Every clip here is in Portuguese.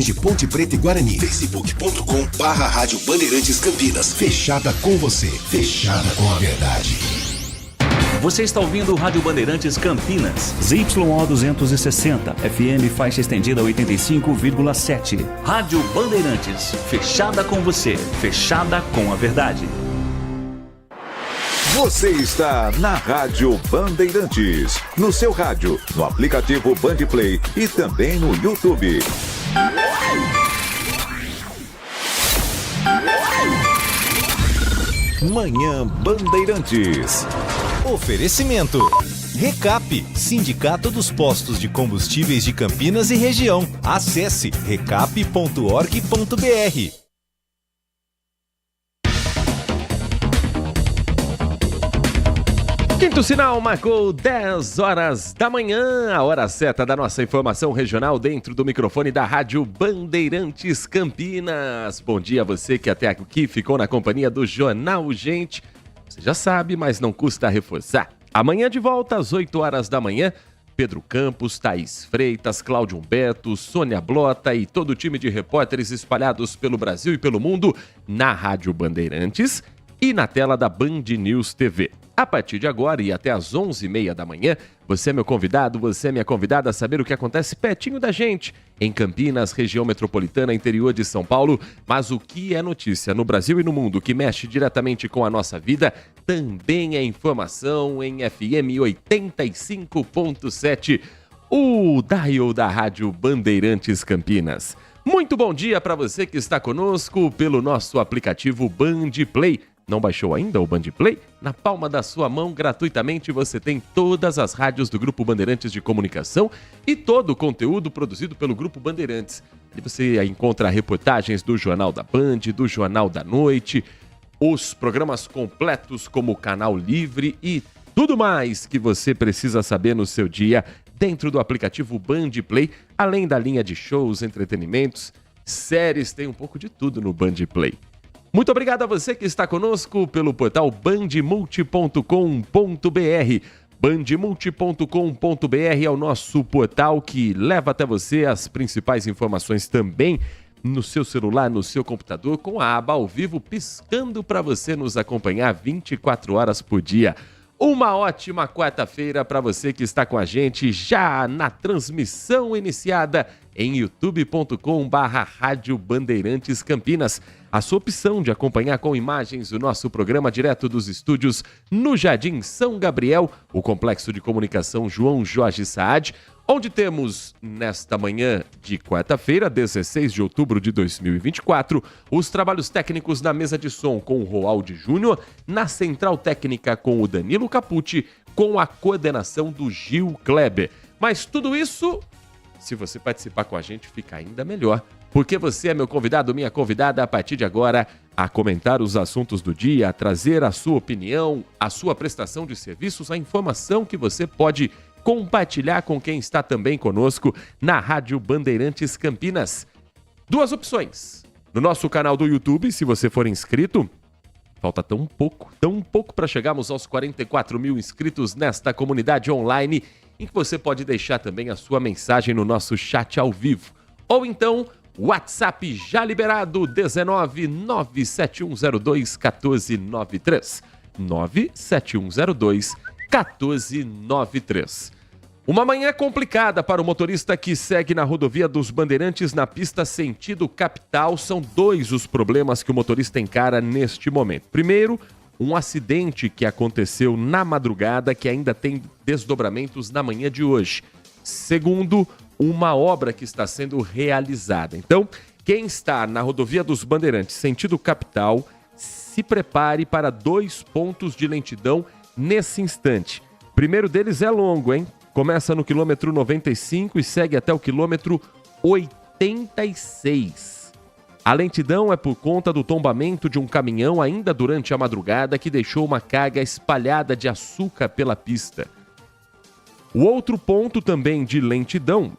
De Ponte Preta e Guarani, facebook.com/Rádio Bandeirantes Campinas. Fechada com você, fechada com a verdade. Você está ouvindo o Rádio Bandeirantes Campinas. ZYO 260, FM faixa estendida 85,7. Rádio Bandeirantes, fechada com você, fechada com a verdade. Você está na Rádio Bandeirantes, no seu rádio, no aplicativo Bandplay e também no YouTube. Manhã Bandeirantes. Oferecimento. Recap, Sindicato dos Postos de Combustíveis de Campinas e Região. Acesse recap.org.br. Quinto sinal marcou 10 horas da manhã, a hora certa da nossa informação regional dentro do microfone da Rádio Bandeirantes Campinas. Bom dia a você que até aqui ficou na companhia do Jornal Gente. Você já sabe, mas não custa reforçar. Amanhã de volta às 8 horas da manhã, Pedro Campos, Thaís Freitas, Cláudio Humberto, Sônia Blota e todo o time de repórteres espalhados pelo Brasil e pelo mundo na Rádio Bandeirantes e na tela da Band News TV. A partir de agora e até às 11h30 da manhã, você é meu convidado, você é minha convidada a saber o que acontece pertinho da gente, em Campinas, região metropolitana, interior de São Paulo, mas o que é notícia no Brasil e no mundo que mexe diretamente com a nossa vida, também é informação em FM 85.7, o dial da Rádio Bandeirantes Campinas. Muito bom dia para você que está conosco pelo nosso aplicativo Bandplay. Não baixou ainda o Bandplay? Na palma da sua mão, gratuitamente, você tem todas as rádios do Grupo Bandeirantes de Comunicação e todo o conteúdo produzido pelo Grupo Bandeirantes. E você encontra reportagens do Jornal da Band, do Jornal da Noite, os programas completos como o Canal Livre e tudo mais que você precisa saber no seu dia dentro do aplicativo Bandplay, além da linha de shows, entretenimentos, séries, tem um pouco de tudo no Bandplay. Muito obrigado a você que está conosco pelo portal bandmulti.com.br. Bandmulti.com.br é o nosso portal que leva até você as principais informações também no seu celular, no seu computador, com a aba ao vivo piscando para você nos acompanhar 24 horas por dia. Uma ótima quarta-feira para você que está com a gente já na transmissão iniciada em youtube.com/Rádio Bandeirantes Campinas. A sua opção de acompanhar com imagens o nosso programa direto dos estúdios no Jardim São Gabriel, o Complexo de Comunicação João Jorge Saad, onde temos, nesta manhã de quarta-feira, 16 de outubro de 2024, os trabalhos técnicos na mesa de som com o Roaldi Júnior, na central técnica com o Danilo Capucci, com a coordenação do Gil Kleber. Mas tudo isso, se você participar com a gente, fica ainda melhor, porque você é meu convidado, minha convidada, a partir de agora, a comentar os assuntos do dia, a trazer a sua opinião, a sua prestação de serviços, a informação que você pode compartilhar com quem está também conosco na Rádio Bandeirantes Campinas. Duas opções. No nosso canal do YouTube, se você for inscrito, falta tão pouco para chegarmos aos 44 mil inscritos nesta comunidade online, em que você pode deixar também a sua mensagem no nosso chat ao vivo. Ou então, WhatsApp já liberado, 19 97102 1493. 97102 1493. Uma manhã complicada para o motorista que segue na rodovia dos Bandeirantes na pista sentido capital. São dois os problemas que o motorista encara neste momento. Primeiro, um acidente que aconteceu na madrugada que ainda tem desdobramentos na manhã de hoje. Segundo, uma obra que está sendo realizada. Então, quem está na rodovia dos Bandeirantes sentido capital, se prepare para 2 pontos de lentidão nesse instante. O primeiro deles é longo, hein? Começa no quilômetro 95 e segue até o quilômetro 86. A lentidão é por conta do tombamento de um caminhão ainda durante a madrugada que deixou uma carga espalhada de açúcar pela pista. O outro ponto também de lentidão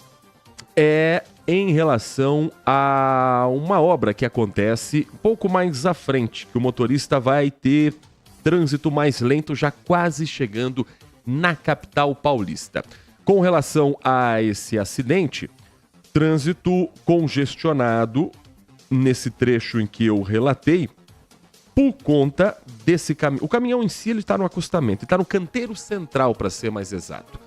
é em relação a uma obra que acontece um pouco mais à frente, que o motorista vai ter trânsito mais lento, já quase chegando na capital paulista. Com relação a esse acidente, Trânsito congestionado nesse trecho em que eu relatei por conta desse caminhão. O caminhão em si ele está no acostamento, ele está no canteiro central, para ser mais exato.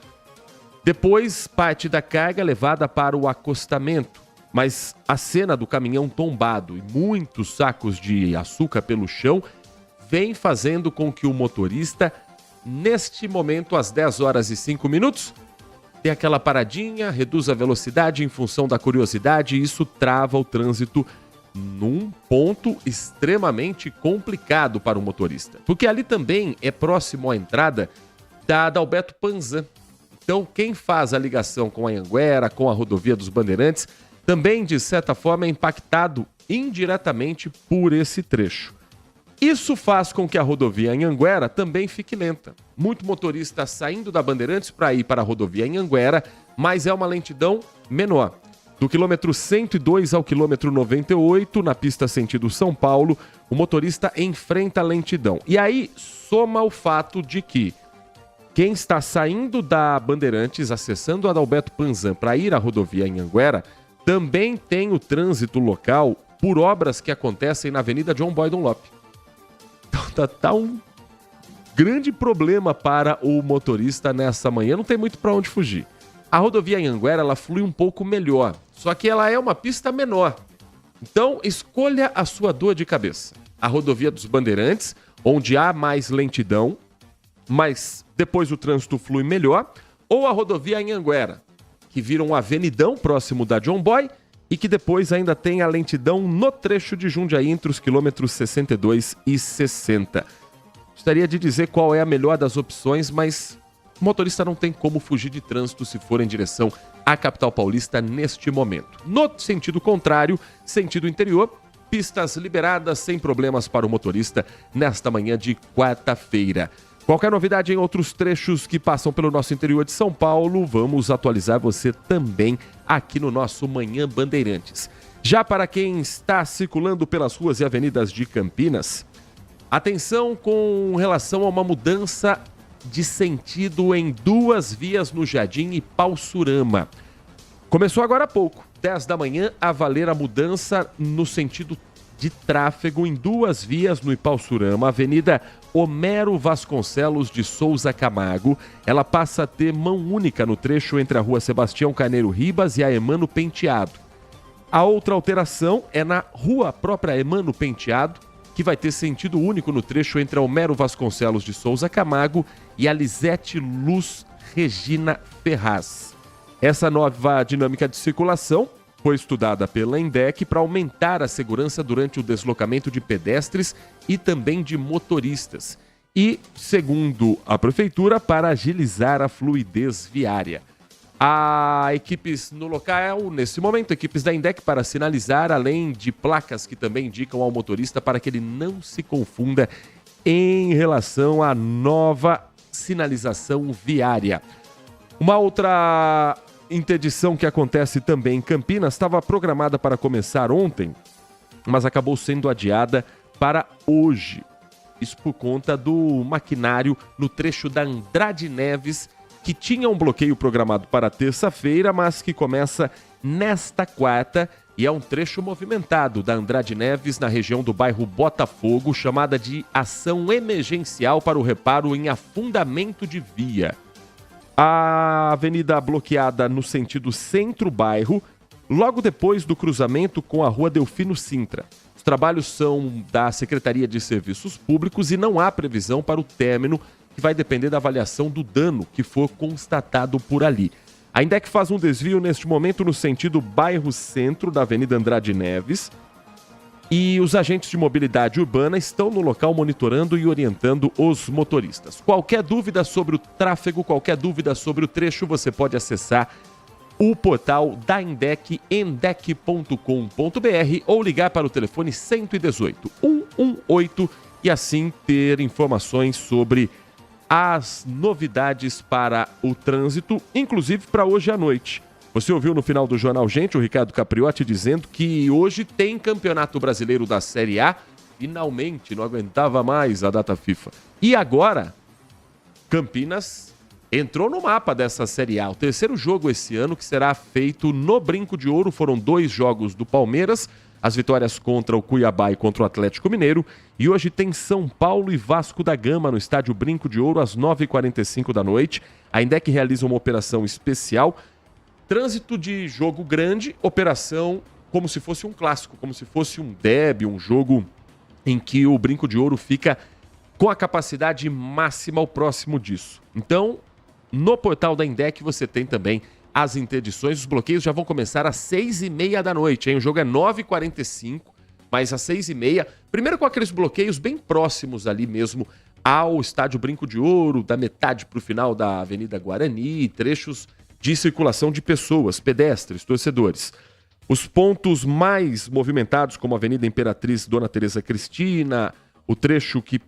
Depois, parte da carga é levada para o acostamento, mas a cena do caminhão tombado e muitos sacos de açúcar pelo chão vem fazendo com que o motorista, neste momento, às 10 horas e 5 minutos, dê aquela paradinha, reduz a velocidade em função da curiosidade e isso trava o trânsito num ponto extremamente complicado para o motorista. Porque ali também é próximo à entrada da Adalberto Panzan. Então, quem faz a ligação com a Anhanguera, com a rodovia dos Bandeirantes, também, de certa forma, é impactado indiretamente por esse trecho. Isso faz com que a rodovia Anhanguera também fique lenta. Muito motorista saindo da Bandeirantes para ir para a rodovia Anhanguera, mas é uma lentidão menor. Do quilômetro 102 ao quilômetro 98, na pista sentido São Paulo, o motorista enfrenta a lentidão. E aí soma o fato de que quem está saindo da Bandeirantes, acessando a Adalberto Panzan para ir à rodovia Anhanguera, também tem o trânsito local por obras que acontecem na Avenida John Boy Dunlop. Então tá um grande problema para o motorista nessa manhã, não tem muito para onde fugir. A rodovia Anhanguera, ela flui um pouco melhor, só que ela é uma pista menor. Então, escolha a sua dor de cabeça. A rodovia dos Bandeirantes, onde há mais lentidão, mas depois o trânsito flui melhor, ou a rodovia Anhanguera, que vira um avenidão próximo da John Boy e que depois ainda tem a lentidão no trecho de Jundiaí entre os quilômetros 62 e 60. Gostaria de dizer qual é a melhor das opções, mas o motorista não tem como fugir de trânsito se for em direção à capital paulista neste momento. No sentido contrário, sentido interior, pistas liberadas sem problemas para o motorista nesta manhã de quarta-feira. Qualquer novidade em outros trechos que passam pelo nosso interior de São Paulo, vamos atualizar você também aqui no nosso Manhã Bandeirantes. Já para quem está circulando pelas ruas e avenidas de Campinas, atenção com relação a uma mudança de sentido em 2 vias no Jardim Ipauçurama. Começou agora há pouco, 10 da manhã, a valer a mudança no sentido de tráfego em 2 vias no Ipauçurama, Avenida Homero Vasconcelos de Souza Camargo. Ela passa a ter mão única no trecho entre a rua Sebastião Carneiro Ribas e a Emano Penteado. A outra alteração é na rua própria Emano Penteado, que vai ter sentido único no trecho entre a Homero Vasconcelos de Souza Camargo e a Lisete Luz Regina Ferraz. Essa nova dinâmica de circulação foi estudada pela INDEC para aumentar a segurança durante o deslocamento de pedestres e também de motoristas. E, segundo a Prefeitura, para agilizar a fluidez viária. Há equipes no local, nesse momento, equipes da INDEC para sinalizar, além de placas que também indicam ao motorista para que ele não se confunda em relação à nova sinalização viária. Uma outra interdição que acontece também em Campinas estava programada para começar ontem, mas acabou sendo adiada para hoje. Isso por conta do maquinário no trecho da Andrade Neves, que tinha um bloqueio programado para terça-feira, mas que começa nesta quarta e é um trecho movimentado da Andrade Neves na região do bairro Botafogo, chamada de ação emergencial para o reparo em afundamento de via. A avenida bloqueada no sentido centro-bairro, logo depois do cruzamento com a rua Delfino Sintra. Os trabalhos são da Secretaria de Serviços Públicos e não há previsão para o término, que vai depender da avaliação do dano que for constatado por ali. A INDEC faz um desvio neste momento no sentido bairro centro da Avenida Andrade Neves e os agentes de mobilidade urbana estão no local monitorando e orientando os motoristas. Qualquer dúvida sobre o tráfego, qualquer dúvida sobre o trecho, você pode acessar o portal da INDEC, endec.com.br, ou ligar para o telefone 118 118 e assim ter informações sobre as novidades para o trânsito, inclusive para hoje à noite. Você ouviu no final do Jornal Gente o Ricardo Capriotti dizendo que hoje tem Campeonato Brasileiro da Série A. Finalmente, não aguentava mais a data FIFA. E agora, Campinas entrou no mapa dessa Série A. O terceiro jogo esse ano que será feito no Brinco de Ouro. Foram 2 jogos do Palmeiras, as vitórias contra o Cuiabá e contra o Atlético Mineiro. E hoje tem São Paulo e Vasco da Gama no estádio Brinco de Ouro às 9h45 da noite. A Indec realiza uma operação especial. Trânsito de jogo grande, operação como se fosse um clássico, como se fosse um derby, um jogo em que o Brinco de Ouro fica com a capacidade máxima ao próximo disso. Então, no portal da Indec você tem também as interdições. Os bloqueios já vão começar às 6h30 da noite, hein? O jogo é 9h45, mas às 6h30. Primeiro com aqueles bloqueios bem próximos ali mesmo ao estádio Brinco de Ouro, da metade para o final da Avenida Guarani, trechos de circulação de pessoas, pedestres, torcedores. Os pontos mais movimentados, como a Avenida Imperatriz Dona Teresa Cristina, o trecho que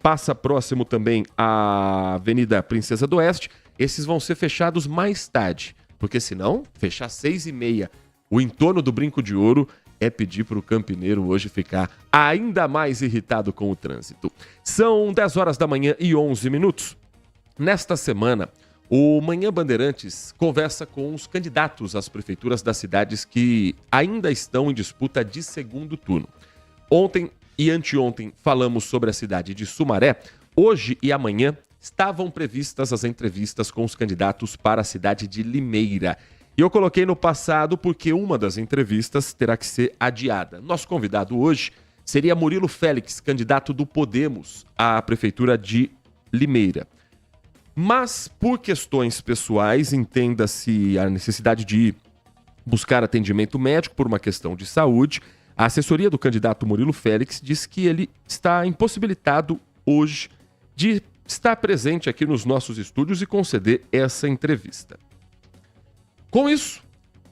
passa próximo também à Avenida Princesa do Oeste, esses vão ser fechados mais tarde, porque senão, fechar 6h30, o entorno do Brinco de Ouro é pedir para o campineiro hoje ficar ainda mais irritado com o trânsito. São 10 horas da manhã e 11 minutos. Nesta semana, o Manhã Bandeirantes conversa com os candidatos às prefeituras das cidades que ainda estão em disputa de segundo turno. Ontem e anteontem falamos sobre a cidade de Sumaré. Hoje e amanhã estavam previstas as entrevistas com os candidatos para a cidade de Limeira. E eu coloquei no passado porque uma das entrevistas terá que ser adiada. Nosso convidado hoje seria Murilo Félix, candidato do Podemos à prefeitura de Limeira. Mas, por questões pessoais, entenda-se a necessidade de ir buscar atendimento médico por uma questão de saúde, a assessoria do candidato Murilo Félix diz que ele está impossibilitado hoje de estar presente aqui nos nossos estúdios e conceder essa entrevista. Com isso,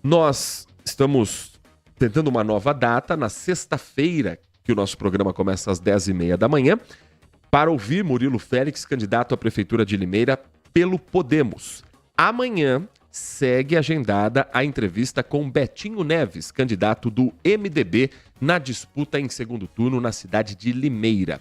nós estamos tentando uma nova data na sexta-feira, que o nosso programa começa às 10h30 da manhã, para ouvir Murilo Félix, candidato à Prefeitura de Limeira pelo Podemos. Amanhã segue agendada a entrevista com Betinho Neves, candidato do MDB na disputa em segundo turno na cidade de Limeira.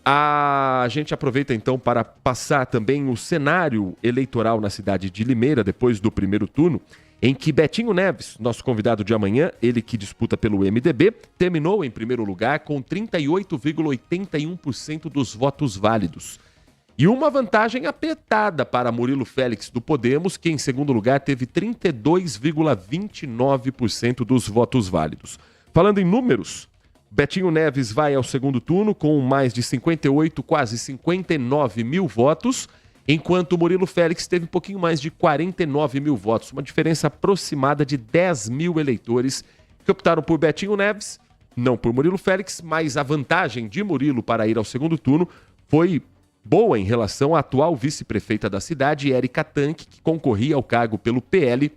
A gente aproveita então para passar também o cenário eleitoral na cidade de Limeira depois do primeiro turno, em que Betinho Neves, nosso convidado de amanhã, ele que disputa pelo MDB, terminou em primeiro lugar com 38,81% dos votos válidos. E uma vantagem apertada para Murilo Félix do Podemos, que em segundo lugar teve 32,29% dos votos válidos. Falando em números, Betinho Neves vai ao segundo turno com mais de 58, quase 59 mil votos, enquanto Murilo Félix teve um pouquinho mais de 49 mil votos, uma diferença aproximada de 10 mil eleitores que optaram por Betinho Neves, não por Murilo Félix, mas a vantagem de Murilo para ir ao segundo turno foi boa em relação à atual vice-prefeita da cidade, Érica Tanque, que concorria ao cargo pelo PL.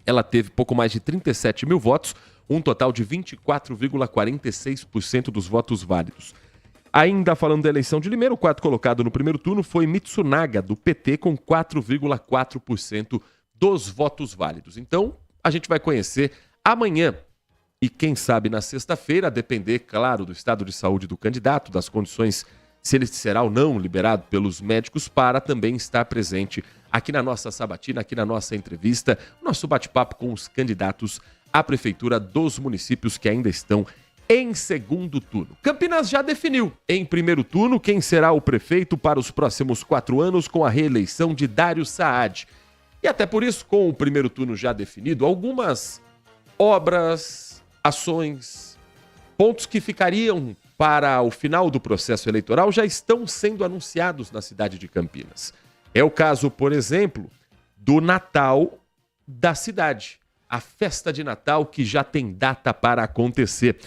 Ela teve pouco mais de 37 mil votos, um total de 24,46% dos votos válidos. Ainda falando da eleição de Limeira, o quarto colocado no primeiro turno foi Mitsunaga, do PT, com 4,4% dos votos válidos. Então, a gente vai conhecer amanhã e, quem sabe, na sexta-feira, a depender, claro, do estado de saúde do candidato, das condições, se ele será ou não liberado pelos médicos, para também estar presente aqui na nossa sabatina, aqui na nossa entrevista, nosso bate-papo com os candidatos à prefeitura dos municípios que ainda estão em segundo turno. Campinas já definiu em primeiro turno quem será o prefeito para os próximos 4 anos com a reeleição de Dário Saad. E até por isso, com o primeiro turno já definido, algumas obras, ações, pontos que ficariam para o final do processo eleitoral já estão sendo anunciados na cidade de Campinas. É o caso, por exemplo, do Natal da cidade. A festa de Natal que já tem data para acontecer.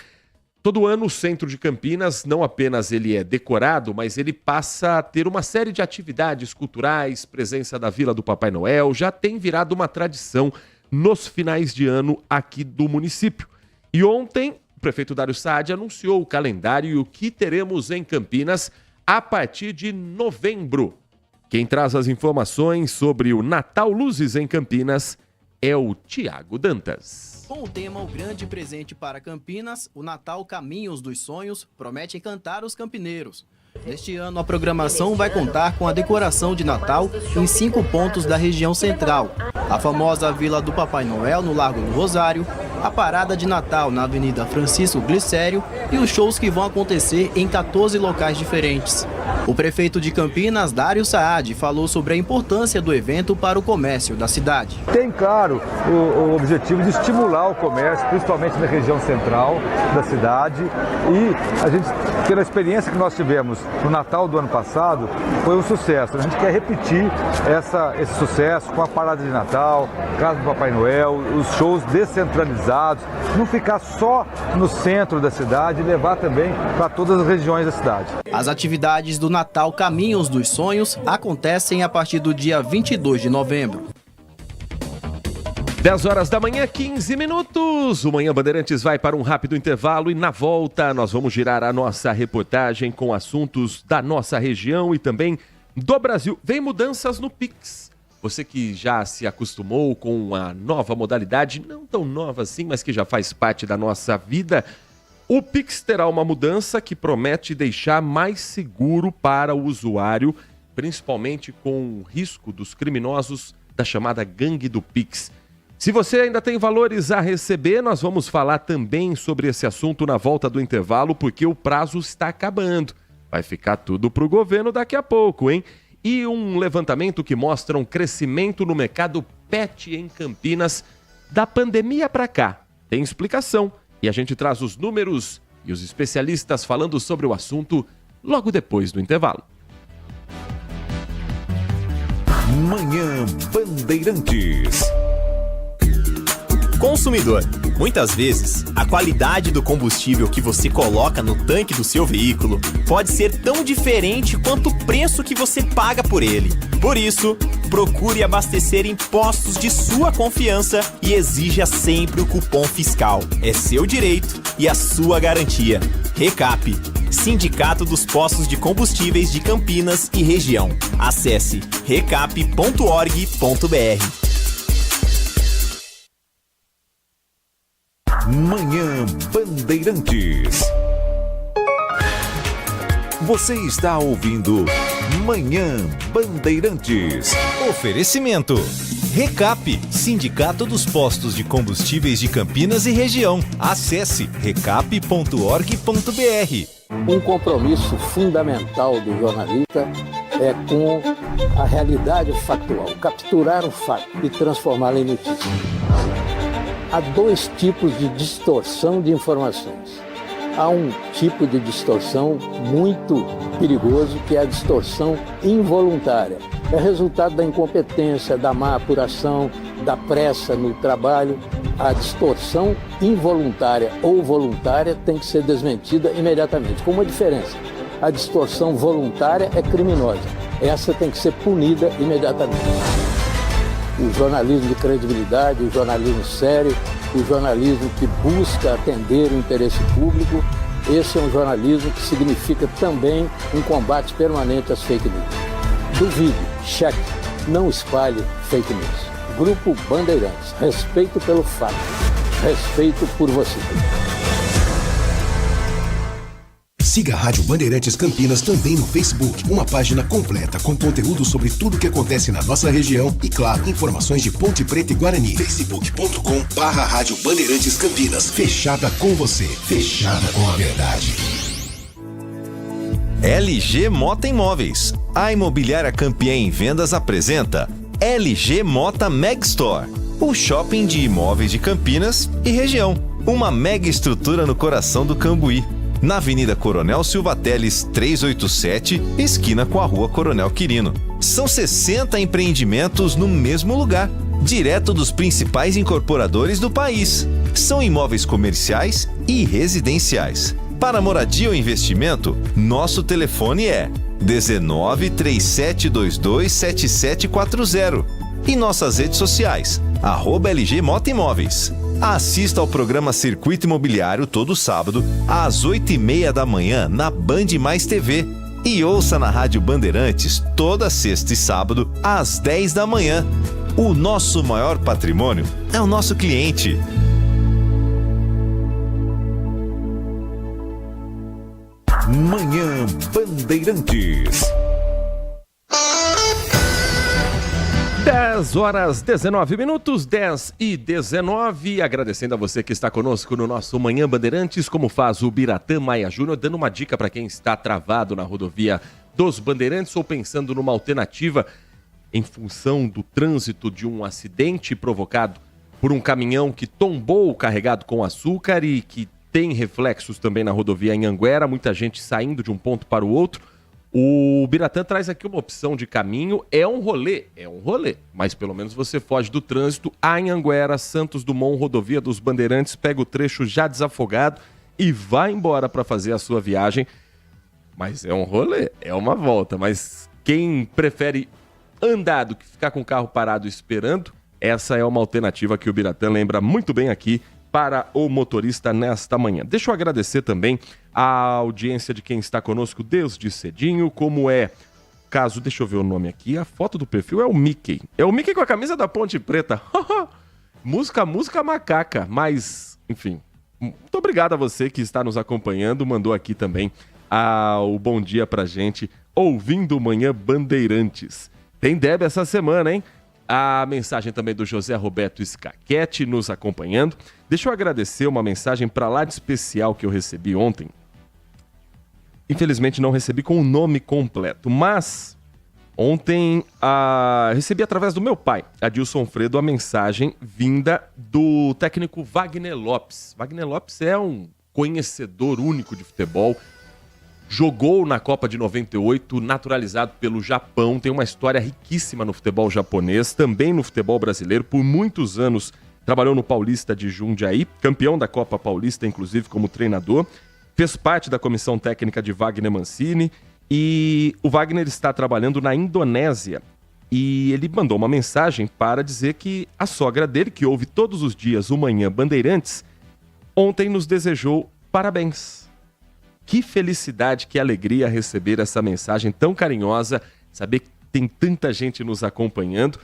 Todo ano o centro de Campinas, não apenas ele é decorado, mas ele passa a ter uma série de atividades culturais, presença da Vila do Papai Noel, já tem virado uma tradição nos finais de ano aqui do município. E ontem, o prefeito Dário Saad anunciou o calendário e o que teremos em Campinas a partir de novembro. Quem traz as informações sobre o Natal Luzes em Campinas é o Tiago Dantas. Com o tema O Grande Presente para Campinas, o Natal Caminhos dos Sonhos promete encantar os campineiros. Neste ano, a programação vai contar com a decoração de Natal em 5 pontos da região central. A famosa Vila do Papai Noel, no Largo do Rosário, a parada de Natal na Avenida Francisco Glicério e os shows que vão acontecer em 14 locais diferentes. O prefeito de Campinas, Dário Saad, falou sobre a importância do evento para o comércio da cidade. Tem, claro, o objetivo de estimular o comércio, principalmente na região central da cidade. E a gente, pela experiência que nós tivemos no Natal do ano passado, foi um sucesso. A gente quer repetir esse sucesso com a parada de Natal, Casa do Papai Noel, os shows descentralizados, não ficar só no centro da cidade e levar também para todas as regiões da cidade. As atividades do Natal Caminhos dos Sonhos acontecem a partir do dia 22 de novembro. 10 horas da manhã, 15 minutos. O Manhã Bandeirantes vai para um rápido intervalo e na volta nós vamos girar a nossa reportagem com assuntos da nossa região e também do Brasil. Vem mudanças no Pix. Você que já se acostumou com a nova modalidade, não tão nova assim, mas que já faz parte da nossa vida, o Pix terá uma mudança que promete deixar mais seguro para o usuário, principalmente com o risco dos criminosos da chamada gangue do Pix. Se você ainda tem valores a receber, nós vamos falar também sobre esse assunto na volta do intervalo, porque o prazo está acabando. Vai ficar tudo para o governo daqui a pouco, hein? E um levantamento que mostra um crescimento no mercado pet em Campinas da pandemia para cá. Tem explicação e a gente traz os números e os especialistas falando sobre o assunto logo depois do intervalo. Manhã Bandeirantes. Consumidor. Muitas vezes, a qualidade do combustível que você coloca no tanque do seu veículo pode ser tão diferente quanto o preço que você paga por ele. Por isso, procure abastecer em postos de sua confiança e exija sempre o cupom fiscal. É seu direito e a sua garantia. Recap, Sindicato dos Postos de Combustíveis de Campinas e Região. Acesse recap.org.br. Manhã Bandeirantes. Você está ouvindo Manhã Bandeirantes. Oferecimento. Recap, Sindicato dos Postos de Combustíveis de Campinas e Região. Acesse recap.org.br. Um compromisso fundamental do jornalista é com a realidade factual, capturar o fato e transformá-lo em notícia. Há 2 tipos de distorção de informações. Há um tipo de distorção muito perigoso, que é a distorção involuntária. É resultado da incompetência, da má apuração, da pressa no trabalho. A distorção involuntária ou voluntária tem que ser desmentida imediatamente, com uma diferença. A distorção voluntária é criminosa. Essa tem que ser punida imediatamente. O jornalismo de credibilidade, o jornalismo sério, o jornalismo que busca atender o interesse público, esse é um jornalismo que significa também um combate permanente às fake news. Duvide, cheque, não espalhe fake news. Grupo Bandeirantes, respeito pelo fato, respeito por você. Siga a Rádio Bandeirantes Campinas também no Facebook. Uma página completa com conteúdo sobre tudo o que acontece na nossa região e, claro, informações de Ponte Preta e Guarani. facebook.com/Rádio Bandeirantes Campinas. Fechada com você. Fechada com a verdade. LG Mota Imóveis. A imobiliária campeã em vendas apresenta LG Mota Meg Store. O shopping de imóveis de Campinas e região. Uma mega estrutura no coração do Cambuí. Na Avenida Coronel Silva Teles 387, esquina com a Rua Coronel Quirino. São 60 empreendimentos no mesmo lugar, direto dos principais incorporadores do país. São imóveis comerciais e residenciais. Para moradia ou investimento, nosso telefone é 19 3722 7740 e nossas redes sociais, @LG Mota Imóveis. Assista ao programa Circuito Imobiliário todo sábado, às 8h30 da manhã, na Band Mais TV. E ouça na Rádio Bandeirantes toda sexta e sábado, às 10 da manhã. O nosso maior patrimônio é o nosso cliente. Manhã Bandeirantes. 10h19, 10h19. Agradecendo a você que está conosco no nosso Manhã Bandeirantes, como faz o Biratã Maia Júnior, dando uma dica para quem está travado na rodovia dos Bandeirantes ou pensando numa alternativa em função do trânsito de um acidente provocado por um caminhão que tombou carregado com açúcar e que tem reflexos também na rodovia Anhanguera, muita gente saindo de um ponto para o outro. O Biratã traz aqui uma opção de caminho, é um rolê, mas pelo menos você foge do trânsito. Anhanguera, Santos Dumont, rodovia dos Bandeirantes, pega o trecho já desafogado e vai embora para fazer a sua viagem. Mas é um rolê, é uma volta, mas quem prefere andar do que ficar com o carro parado esperando, essa é uma alternativa que o Biratã lembra muito bem aqui para o motorista nesta manhã. Deixa eu agradecer também a audiência de quem está conosco desde cedinho, como é, caso, deixa eu ver o nome aqui, a foto do perfil é o Mickey. É o Mickey com a camisa da Ponte Preta. música macaca, mas, enfim, muito obrigado a você que está nos acompanhando, mandou aqui também o bom dia pra gente, ouvindo o Manhã Bandeirantes. Tem Deb essa semana, hein? A mensagem também do José Roberto Scaquete nos acompanhando. Deixa eu agradecer uma mensagem para lá de especial que eu recebi ontem. Infelizmente não recebi com o nome completo, mas ontem recebi através do meu pai, Adilson Fredo, a mensagem vinda do técnico Wagner Lopes. Wagner Lopes é um conhecedor único de futebol. Jogou na Copa de 98, naturalizado pelo Japão, tem uma história riquíssima no futebol japonês, também no futebol brasileiro, por muitos anos trabalhou no Paulista de Jundiaí, campeão da Copa Paulista, inclusive como treinador, fez parte da comissão técnica de Wagner Mancini e o Wagner está trabalhando na Indonésia e ele mandou uma mensagem para dizer que a sogra dele, que ouve todos os dias o Manhã Bandeirantes, ontem nos desejou parabéns. Que felicidade, que alegria receber essa mensagem tão carinhosa, saber que tem tanta gente nos acompanhando.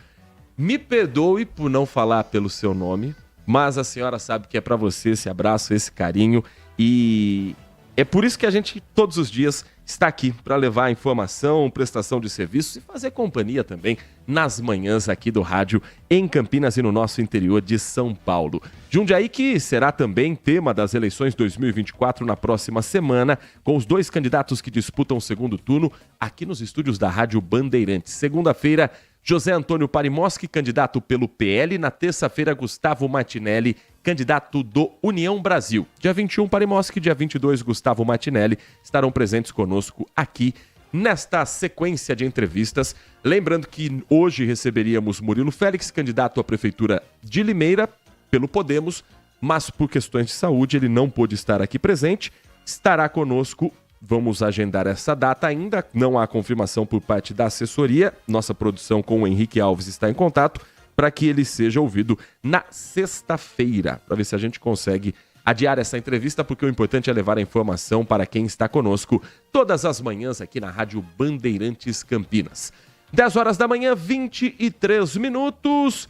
Me perdoe por não falar pelo seu nome, mas a senhora sabe que é para você esse abraço, esse carinho e é por isso que a gente todos os dias está aqui para levar informação, prestação de serviços e fazer companhia também nas manhãs aqui do rádio em Campinas e no nosso interior de São Paulo. Jundiaí que será também tema das eleições 2024 na próxima semana, com os dois candidatos que disputam o segundo turno aqui nos estúdios da Rádio Bandeirantes. Segunda-feira, José Antônio Parimoski, candidato pelo PL. Na terça-feira, Gustavo Martinelli, candidato do União Brasil. Dia 21, Parimoski, dia 22, Gustavo Martinelli estarão presentes conosco aqui nesta sequência de entrevistas. Lembrando que hoje receberíamos Murilo Félix, candidato à Prefeitura de Limeira, pelo Podemos, mas por questões de saúde ele não pôde estar aqui presente. Estará conosco, vamos agendar essa data ainda, não há confirmação por parte da assessoria. Nossa produção com o Henrique Alves está em contato para que ele seja ouvido na sexta-feira, para ver se a gente consegue adiar essa entrevista, porque o importante é levar a informação para quem está conosco todas as manhãs aqui na Rádio Bandeirantes Campinas. 10 horas da manhã, 23 minutos.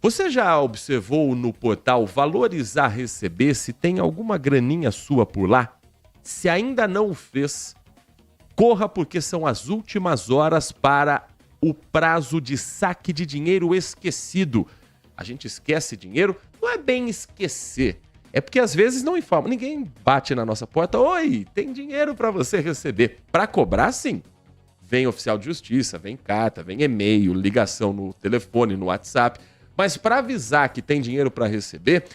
Você já observou no portal Valores a Receber se tem alguma graninha sua por lá? Se ainda não o fez, corra porque são as últimas horas para o prazo de saque de dinheiro esquecido. A gente esquece dinheiro? Não é bem esquecer. É porque às vezes não informa. Ninguém bate na nossa porta. Oi, tem dinheiro para você receber. Para cobrar, sim. Vem oficial de justiça, vem carta, vem e-mail, ligação no telefone, no WhatsApp. Mas para avisar que tem dinheiro para receber,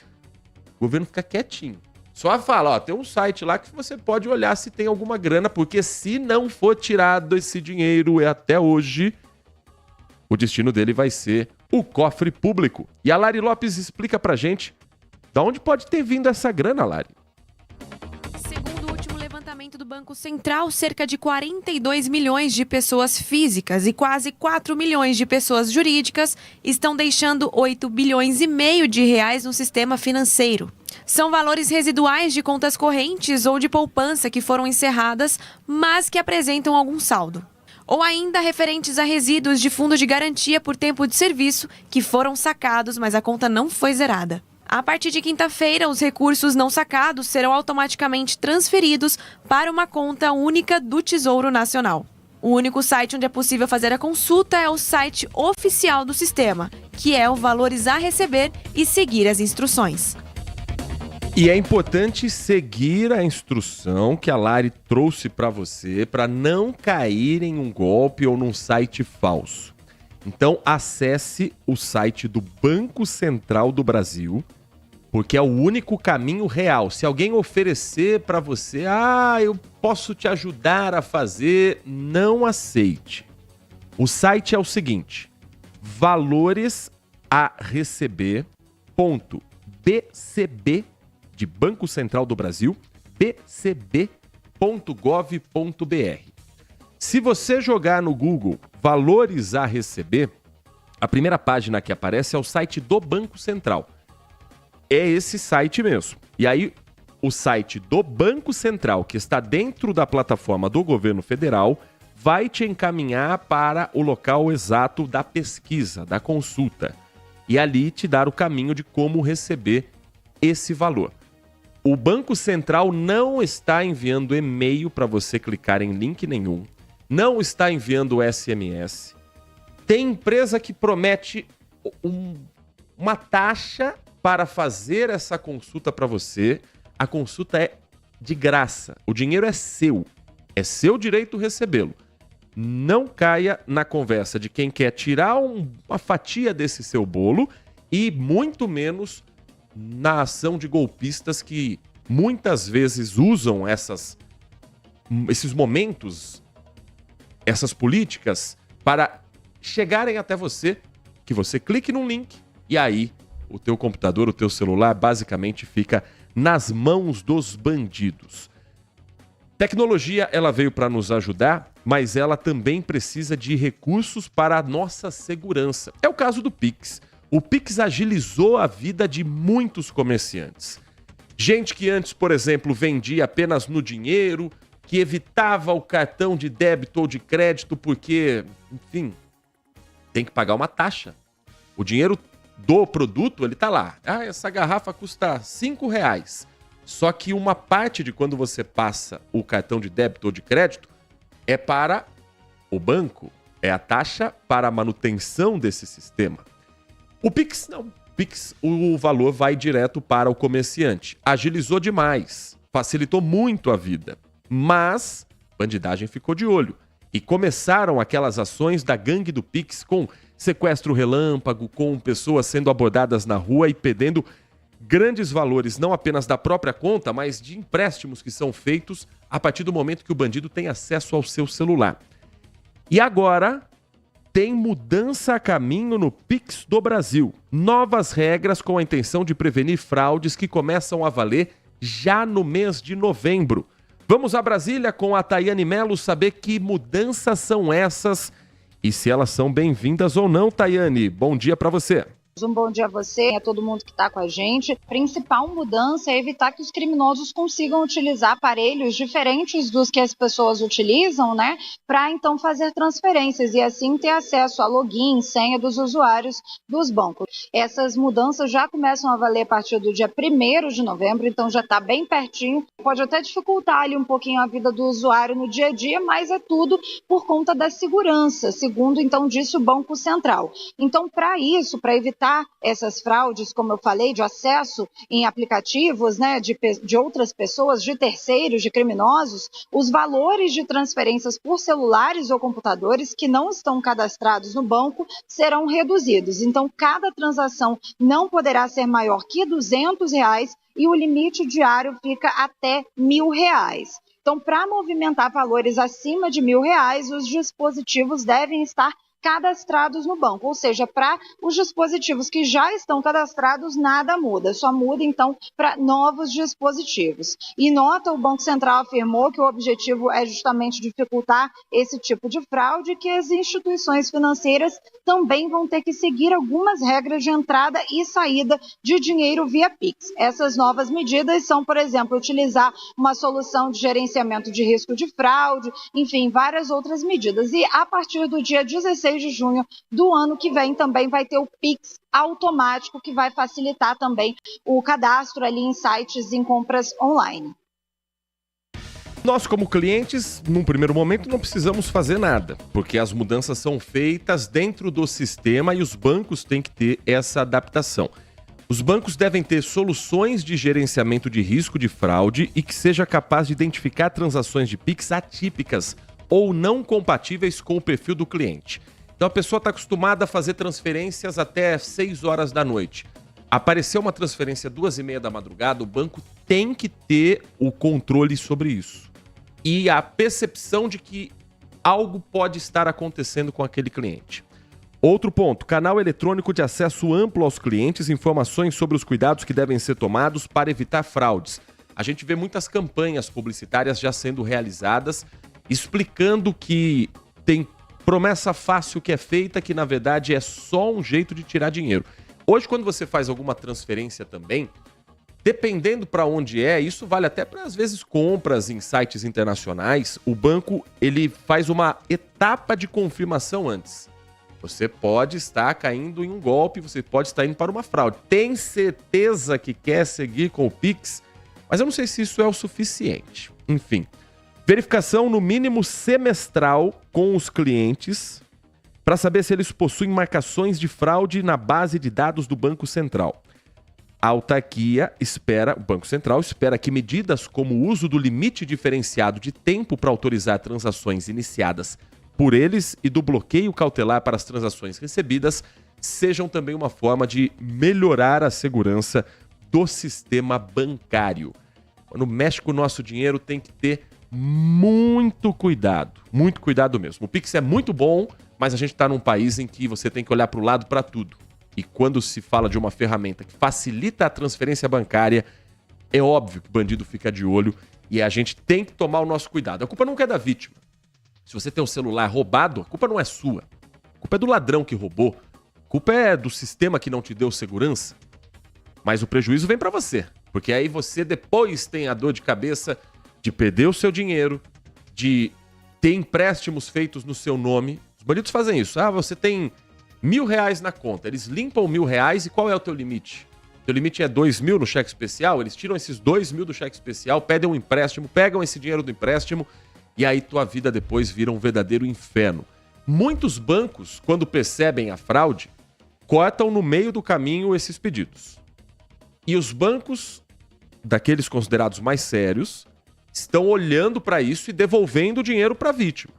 o governo fica quietinho. Só fala, ó, tem um site lá que você pode olhar se tem alguma grana, porque se não for tirado esse dinheiro até hoje, o destino dele vai ser o cofre público. E a Lari Lopes explica pra gente de onde pode ter vindo essa grana, Lari. Segundo o último levantamento do Banco Central, cerca de 42 milhões de pessoas físicas e quase 4 milhões de pessoas jurídicas estão deixando 8 bilhões e meio de reais no sistema financeiro. São valores residuais de contas correntes ou de poupança que foram encerradas, mas que apresentam algum saldo. Ou ainda referentes a resíduos de fundo de garantia por tempo de serviço que foram sacados, mas a conta não foi zerada. A partir de quinta-feira, os recursos não sacados serão automaticamente transferidos para uma conta única do Tesouro Nacional. O único site onde é possível fazer a consulta é o site oficial do sistema, que é o Valores a Receber, e seguir as instruções. E é importante seguir a instrução que a Lari trouxe para você para não cair em um golpe ou num site falso. Então, acesse o site do Banco Central do Brasil, porque é o único caminho real. Se alguém oferecer para você, eu posso te ajudar a fazer, não aceite. O site é o seguinte: valoresareceber.bcb de Banco Central do Brasil, bcb.gov.br. Se você jogar no Google Valores a Receber, a primeira página que aparece é o site do Banco Central. É esse site mesmo. E aí, o site do Banco Central, que está dentro da plataforma do governo federal, vai te encaminhar para o local exato da pesquisa, da consulta. E ali te dar o caminho de como receber esse valor. O Banco Central não está enviando e-mail para você clicar em link nenhum. Não está enviando SMS. Tem empresa que promete uma taxa para fazer essa consulta para você. A consulta é de graça. O dinheiro é seu. É seu direito recebê-lo. Não caia na conversa de quem quer tirar uma fatia desse seu bolo e muito menos na ação de golpistas que muitas vezes usam esses momentos, essas políticas, para chegarem até você, que você clique num link e aí o teu computador, o teu celular basicamente fica nas mãos dos bandidos. Tecnologia, ela veio para nos ajudar, mas ela também precisa de recursos para a nossa segurança. É o caso do Pix. O Pix agilizou a vida de muitos comerciantes. Gente que antes, por exemplo, vendia apenas no dinheiro, que evitava o cartão de débito ou de crédito porque, enfim, tem que pagar uma taxa. O dinheiro do produto, ele tá lá. Essa garrafa custa R$5. Só que uma parte de quando você passa o cartão de débito ou de crédito é para o banco. É a taxa para a manutenção desse sistema. O Pix não. Pix, o valor vai direto para o comerciante. Agilizou demais. Facilitou muito a vida. Mas bandidagem ficou de olho. E começaram aquelas ações da gangue do Pix com sequestro relâmpago, com pessoas sendo abordadas na rua e perdendo grandes valores, não apenas da própria conta, mas de empréstimos que são feitos a partir do momento que o bandido tem acesso ao seu celular. E agora tem mudança a caminho no Pix do Brasil. Novas regras com a intenção de prevenir fraudes que começam a valer já no mês de novembro. Vamos a Brasília com a Tayane Mello saber que mudanças são essas e se elas são bem-vindas ou não, Tayane. Bom dia para você. Um bom dia a você e a todo mundo que está com a gente. A principal mudança é evitar que os criminosos consigam utilizar aparelhos diferentes dos que as pessoas utilizam, né? Para então fazer transferências e assim ter acesso a login, senha dos usuários dos bancos. Essas mudanças já começam a valer a partir do dia 1º de novembro, então já está bem pertinho. Pode até dificultar ali um pouquinho a vida do usuário no dia a dia, mas é tudo por conta da segurança, segundo então disse o Banco Central. Então, para isso, para evitar essas fraudes, como eu falei, de acesso em aplicativos, né, de outras pessoas, de terceiros, de criminosos, os valores de transferências por celulares ou computadores que não estão cadastrados no banco serão reduzidos. Então, cada transação não poderá ser maior que R$200 e o limite diário fica até R$1.000. Então, para movimentar valores acima de R$1.000, os dispositivos devem estar cadastrados no banco, ou seja, para os dispositivos que já estão cadastrados, nada muda, só muda então para novos dispositivos. E nota, o Banco Central afirmou que o objetivo é justamente dificultar esse tipo de fraude e que as instituições financeiras também vão ter que seguir algumas regras de entrada e saída de dinheiro via Pix. Essas novas medidas são, por exemplo, utilizar uma solução de gerenciamento de risco de fraude, enfim, várias outras medidas. E a partir do dia 16 16 de junho do ano que vem também vai ter o Pix automático, que vai facilitar também o cadastro ali em sites em compras online. Nós, como clientes, num primeiro momento, não precisamos fazer nada, porque as mudanças são feitas dentro do sistema e os bancos têm que ter essa adaptação. Os bancos devem ter soluções de gerenciamento de risco de fraude e que seja capaz de identificar transações de Pix atípicas ou não compatíveis com o perfil do cliente. Então a pessoa está acostumada a fazer transferências até 6 horas da noite. Apareceu uma transferência 2h30 da madrugada, o banco tem que ter o controle sobre isso. E a percepção de que algo pode estar acontecendo com aquele cliente. Outro ponto, canal eletrônico de acesso amplo aos clientes, informações sobre os cuidados que devem ser tomados para evitar fraudes. A gente vê muitas campanhas publicitárias já sendo realizadas, explicando que tem promessa fácil que é feita, que na verdade é só um jeito de tirar dinheiro. Hoje, quando você faz alguma transferência também, dependendo para onde é, isso vale até para, às vezes, compras em sites internacionais, o banco ele faz uma etapa de confirmação antes. Você pode estar caindo em um golpe, você pode estar indo para uma fraude. Tem certeza que quer seguir com o Pix? Mas eu não sei se isso é o suficiente. Enfim, verificação no mínimo semestral com os clientes para saber se eles possuem marcações de fraude na base de dados do Banco Central. A autarquia o Banco Central espera que medidas como o uso do limite diferenciado de tempo para autorizar transações iniciadas por eles e do bloqueio cautelar para as transações recebidas sejam também uma forma de melhorar a segurança do sistema bancário. Quando mexe com o nosso dinheiro, tem que ter muito cuidado mesmo. O Pix é muito bom, mas a gente está num país em que você tem que olhar para o lado para tudo. E quando se fala de uma ferramenta que facilita a transferência bancária, é óbvio que o bandido fica de olho e a gente tem que tomar o nosso cuidado. A culpa não é da vítima. Se você tem um celular roubado, a culpa não é sua. A culpa é do ladrão que roubou. A culpa é do sistema que não te deu segurança. Mas o prejuízo vem para você. Porque aí você depois tem a dor de cabeça de perder o seu dinheiro, de ter empréstimos feitos no seu nome. Os bandidos fazem isso. Você tem R$1.000 na conta. Eles limpam R$1.000 e qual é o teu limite? Teu limite é 2.000 no cheque especial. Eles tiram esses 2.000 do cheque especial, pedem um empréstimo, pegam esse dinheiro do empréstimo e aí tua vida depois vira um verdadeiro inferno. Muitos bancos, quando percebem a fraude, cortam no meio do caminho esses pedidos. E os bancos, daqueles considerados mais sérios, estão olhando para isso e devolvendo o dinheiro para a vítima.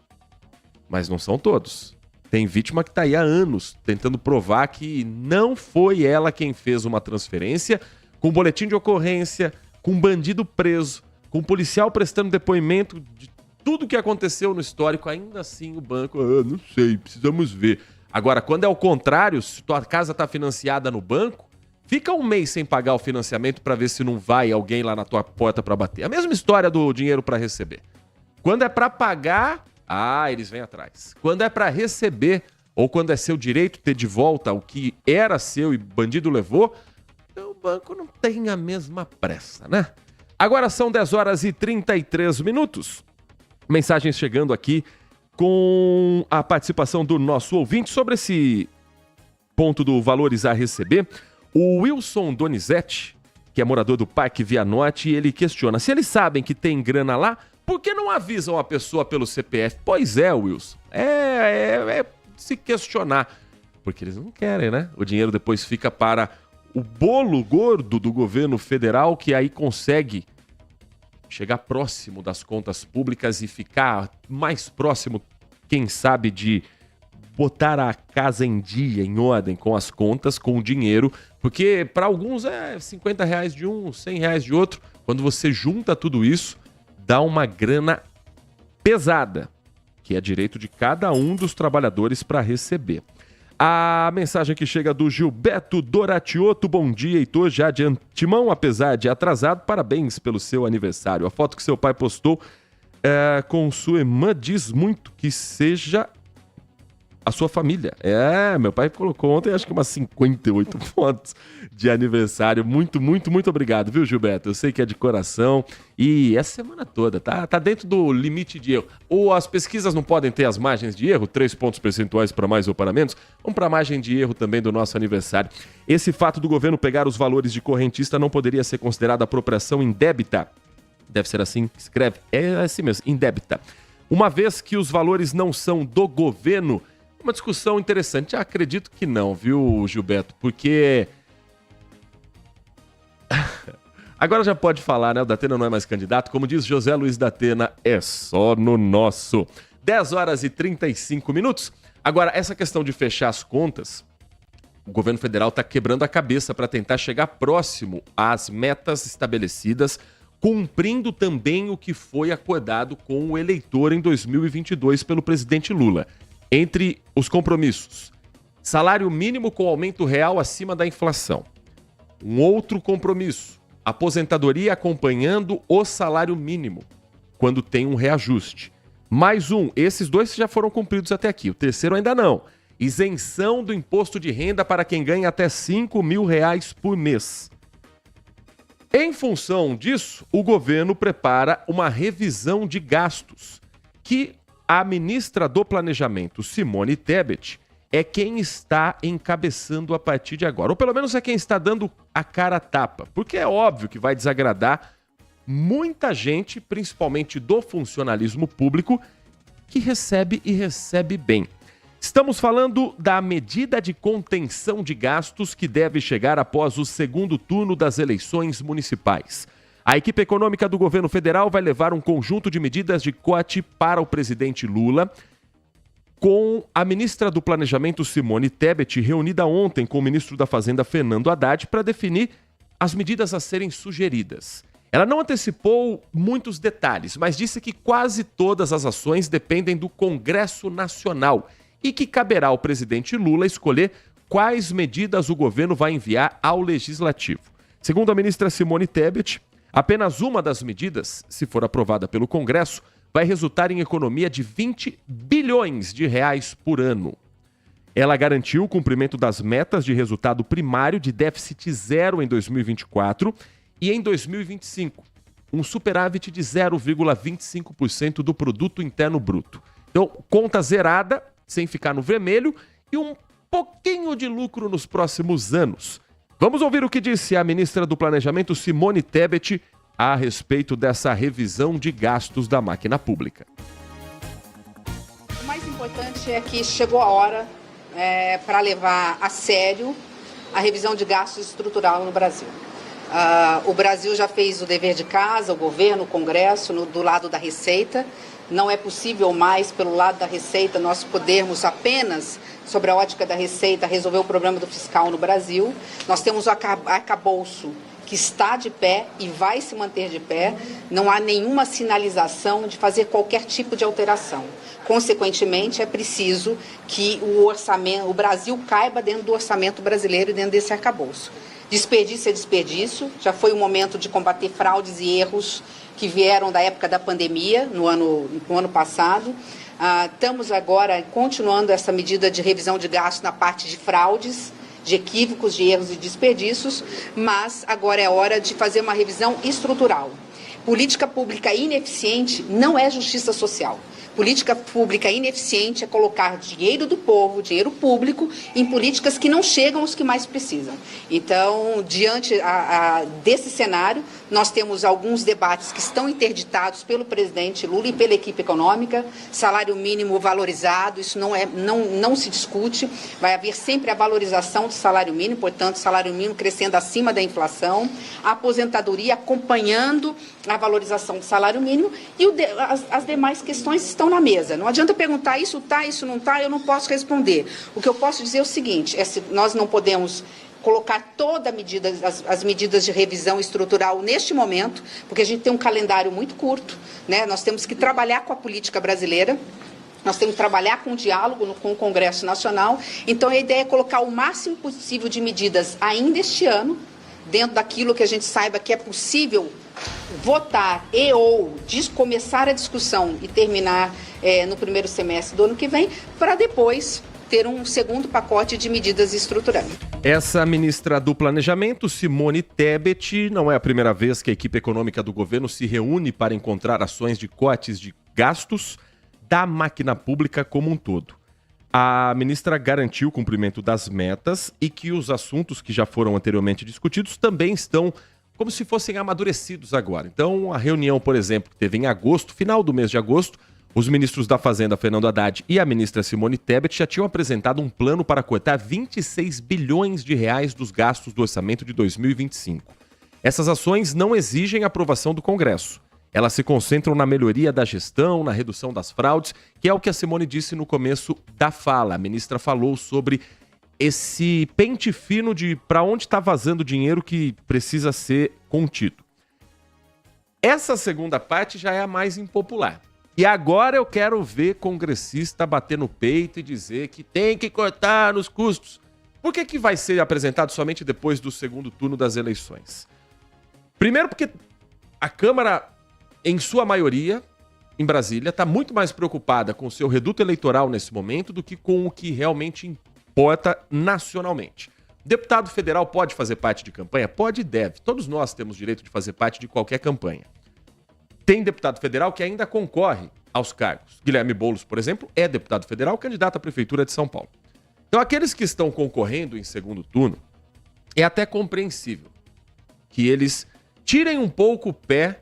Mas não são todos. Tem vítima que está aí há anos tentando provar que não foi ela quem fez uma transferência, com boletim de ocorrência, com um bandido preso, com um policial prestando depoimento de tudo que aconteceu no histórico. Ainda assim o banco, não sei, precisamos ver. Agora, quando é o contrário, se tua casa está financiada no banco, fica um mês sem pagar o financiamento para ver se não vai alguém lá na tua porta para bater. A mesma história do dinheiro para receber. Quando é para pagar, eles vêm atrás. Quando é para receber, ou quando é seu direito ter de volta o que era seu e bandido levou, então o banco não tem a mesma pressa, né? Agora são 10h33. Mensagens chegando aqui com a participação do nosso ouvinte sobre esse ponto do valores a receber. O Wilson Donizete, que é morador do Parque Via Norte, ele questiona: se eles sabem que tem grana lá, por que não avisam a pessoa pelo CPF? Pois é, Wilson. É se questionar. Porque eles não querem, né? O dinheiro depois fica para o bolo gordo do governo federal, que aí consegue chegar próximo das contas públicas e ficar mais próximo, quem sabe, de botar a casa em dia, em ordem, com as contas, com o dinheiro. Porque para alguns é R$50 de um, R$100 de outro. Quando você junta tudo isso, dá uma grana pesada, que é direito de cada um dos trabalhadores para receber. A mensagem que chega do Gilberto Doratioto: bom dia, Heitor, já de antemão, apesar de atrasado, parabéns pelo seu aniversário. A foto que seu pai postou com sua irmã diz muito que seja a sua família. Meu pai colocou ontem, acho que umas 58 fotos de aniversário. Muito, muito, muito obrigado, viu, Gilberto? Eu sei que é de coração e essa semana toda, tá dentro do limite de erro. Ou as pesquisas não podem ter as margens de erro, 3 pontos percentuais para mais ou para menos, vamos para a margem de erro também do nosso aniversário. Esse fato do governo pegar os valores de correntista não poderia ser considerado apropriação indébita. Deve ser assim que escreve. É assim mesmo, indébita. Uma vez que os valores não são do governo, uma discussão interessante. Acredito que não, viu, Gilberto? Porque... Agora já pode falar, né? O Datena não é mais candidato. Como diz José Luiz Datena, é só no nosso. 10h35. Agora, essa questão de fechar as contas, o governo federal está quebrando a cabeça para tentar chegar próximo às metas estabelecidas, cumprindo também o que foi acordado com o eleitor em 2022 pelo presidente Lula. Entre os compromissos, salário mínimo com aumento real acima da inflação. Um outro compromisso, aposentadoria acompanhando o salário mínimo, quando tem um reajuste. Mais um, esses dois já foram cumpridos até aqui, o terceiro ainda não. Isenção do imposto de renda para quem ganha até R$5.000 por mês. Em função disso, o governo prepara uma revisão de gastos, que a ministra do Planejamento, Simone Tebet, é quem está encabeçando a partir de agora. Ou pelo menos é quem está dando a cara a tapa, porque é óbvio que vai desagradar muita gente, principalmente do funcionalismo público, que recebe e recebe bem. Estamos falando da medida de contenção de gastos que deve chegar após o segundo turno das eleições municipais. A equipe econômica do governo federal vai levar um conjunto de medidas de corte para o presidente Lula, com a ministra do Planejamento, Simone Tebet, reunida ontem com o ministro da Fazenda, Fernando Haddad, para definir as medidas a serem sugeridas. Ela não antecipou muitos detalhes, mas disse que quase todas as ações dependem do Congresso Nacional e que caberá ao presidente Lula escolher quais medidas o governo vai enviar ao Legislativo. Segundo a ministra Simone Tebet, apenas uma das medidas, se for aprovada pelo Congresso, vai resultar em economia de 20 bilhões de reais por ano. Ela garantiu o cumprimento das metas de resultado primário de déficit zero em 2024 e em 2025, um superávit de 0,25% do produto interno bruto. Então, conta zerada, sem ficar no vermelho, e um pouquinho de lucro nos próximos anos. Vamos ouvir o que disse a ministra do Planejamento, Simone Tebet, a respeito dessa revisão de gastos da máquina pública. O mais importante é que chegou a hora para levar a sério a revisão de gastos estrutural no Brasil. O Brasil já fez o dever de casa, o governo, o Congresso, do lado da Receita. Não é possível mais, pelo lado da Receita, nós podermos apenas, sobre a ótica da Receita, resolver o problema do fiscal no Brasil. Nós temos o arcabouço que está de pé e vai se manter de pé. Não há nenhuma sinalização de fazer qualquer tipo de alteração. Consequentemente, é preciso que o Brasil caiba dentro do orçamento brasileiro e dentro desse arcabouço. Desperdício é desperdício. Já foi o momento de combater fraudes e erros que vieram da época da pandemia, no ano passado. Estamos agora continuando essa medida de revisão de gastos na parte de fraudes, de equívocos, de erros e desperdícios, mas agora é hora de fazer uma revisão estrutural. Política pública ineficiente não é justiça social. Política pública ineficiente é colocar dinheiro do povo, dinheiro público, em políticas que não chegam aos que mais precisam. Então, diante desse cenário, nós temos alguns debates que estão interditados pelo presidente Lula e pela equipe econômica. Salário mínimo valorizado, isso não se discute. Vai haver sempre a valorização do salário mínimo, portanto, salário mínimo crescendo acima da inflação. A aposentadoria acompanhando a valorização do salário mínimo e as demais questões estão na mesa. Não adianta perguntar isso tá, isso não tá, eu não posso responder. O que eu posso dizer é o seguinte, nós não podemos colocar toda a medida, as medidas de revisão estrutural neste momento, porque a gente tem um calendário muito curto, né? Nós temos que trabalhar com a política brasileira, nós temos que trabalhar com o diálogo com o Congresso Nacional. Então, a ideia é colocar o máximo possível de medidas ainda este ano, dentro daquilo que a gente saiba que é possível votar ou começar a discussão e terminar no primeiro semestre do ano que vem, para depois ter um segundo pacote de medidas estruturantes. Essa ministra do Planejamento, Simone Tebet, não é a primeira vez que a equipe econômica do governo se reúne para encontrar ações de cortes de gastos da máquina pública como um todo. A ministra garantiu o cumprimento das metas e que os assuntos que já foram anteriormente discutidos também estão como se fossem amadurecidos agora. Então, a reunião, por exemplo, que teve em agosto, final do mês de agosto, os ministros da Fazenda, Fernando Haddad, e a ministra Simone Tebet já tinham apresentado um plano para cortar 26 bilhões de reais dos gastos do orçamento de 2025. Essas ações não exigem aprovação do Congresso. Elas se concentram na melhoria da gestão, na redução das fraudes, que é o que a Simone disse no começo da fala. A ministra falou sobre esse pente fino de para onde está vazando dinheiro que precisa ser contido. Essa segunda parte já é a mais impopular. E agora eu quero ver congressista bater no peito e dizer que tem que cortar nos custos. Por que vai ser apresentado somente depois do segundo turno das eleições? Primeiro porque a Câmara, em sua maioria, em Brasília, está muito mais preocupada com o seu reduto eleitoral nesse momento do que com o que realmente importa nacionalmente. Deputado federal pode fazer parte de campanha? Pode e deve. Todos nós temos direito de fazer parte de qualquer campanha. Tem deputado federal que ainda concorre aos cargos. Guilherme Boulos, por exemplo, é deputado federal, candidato à Prefeitura de São Paulo. Então, aqueles que estão concorrendo em segundo turno, é até compreensível que eles tirem um pouco o pé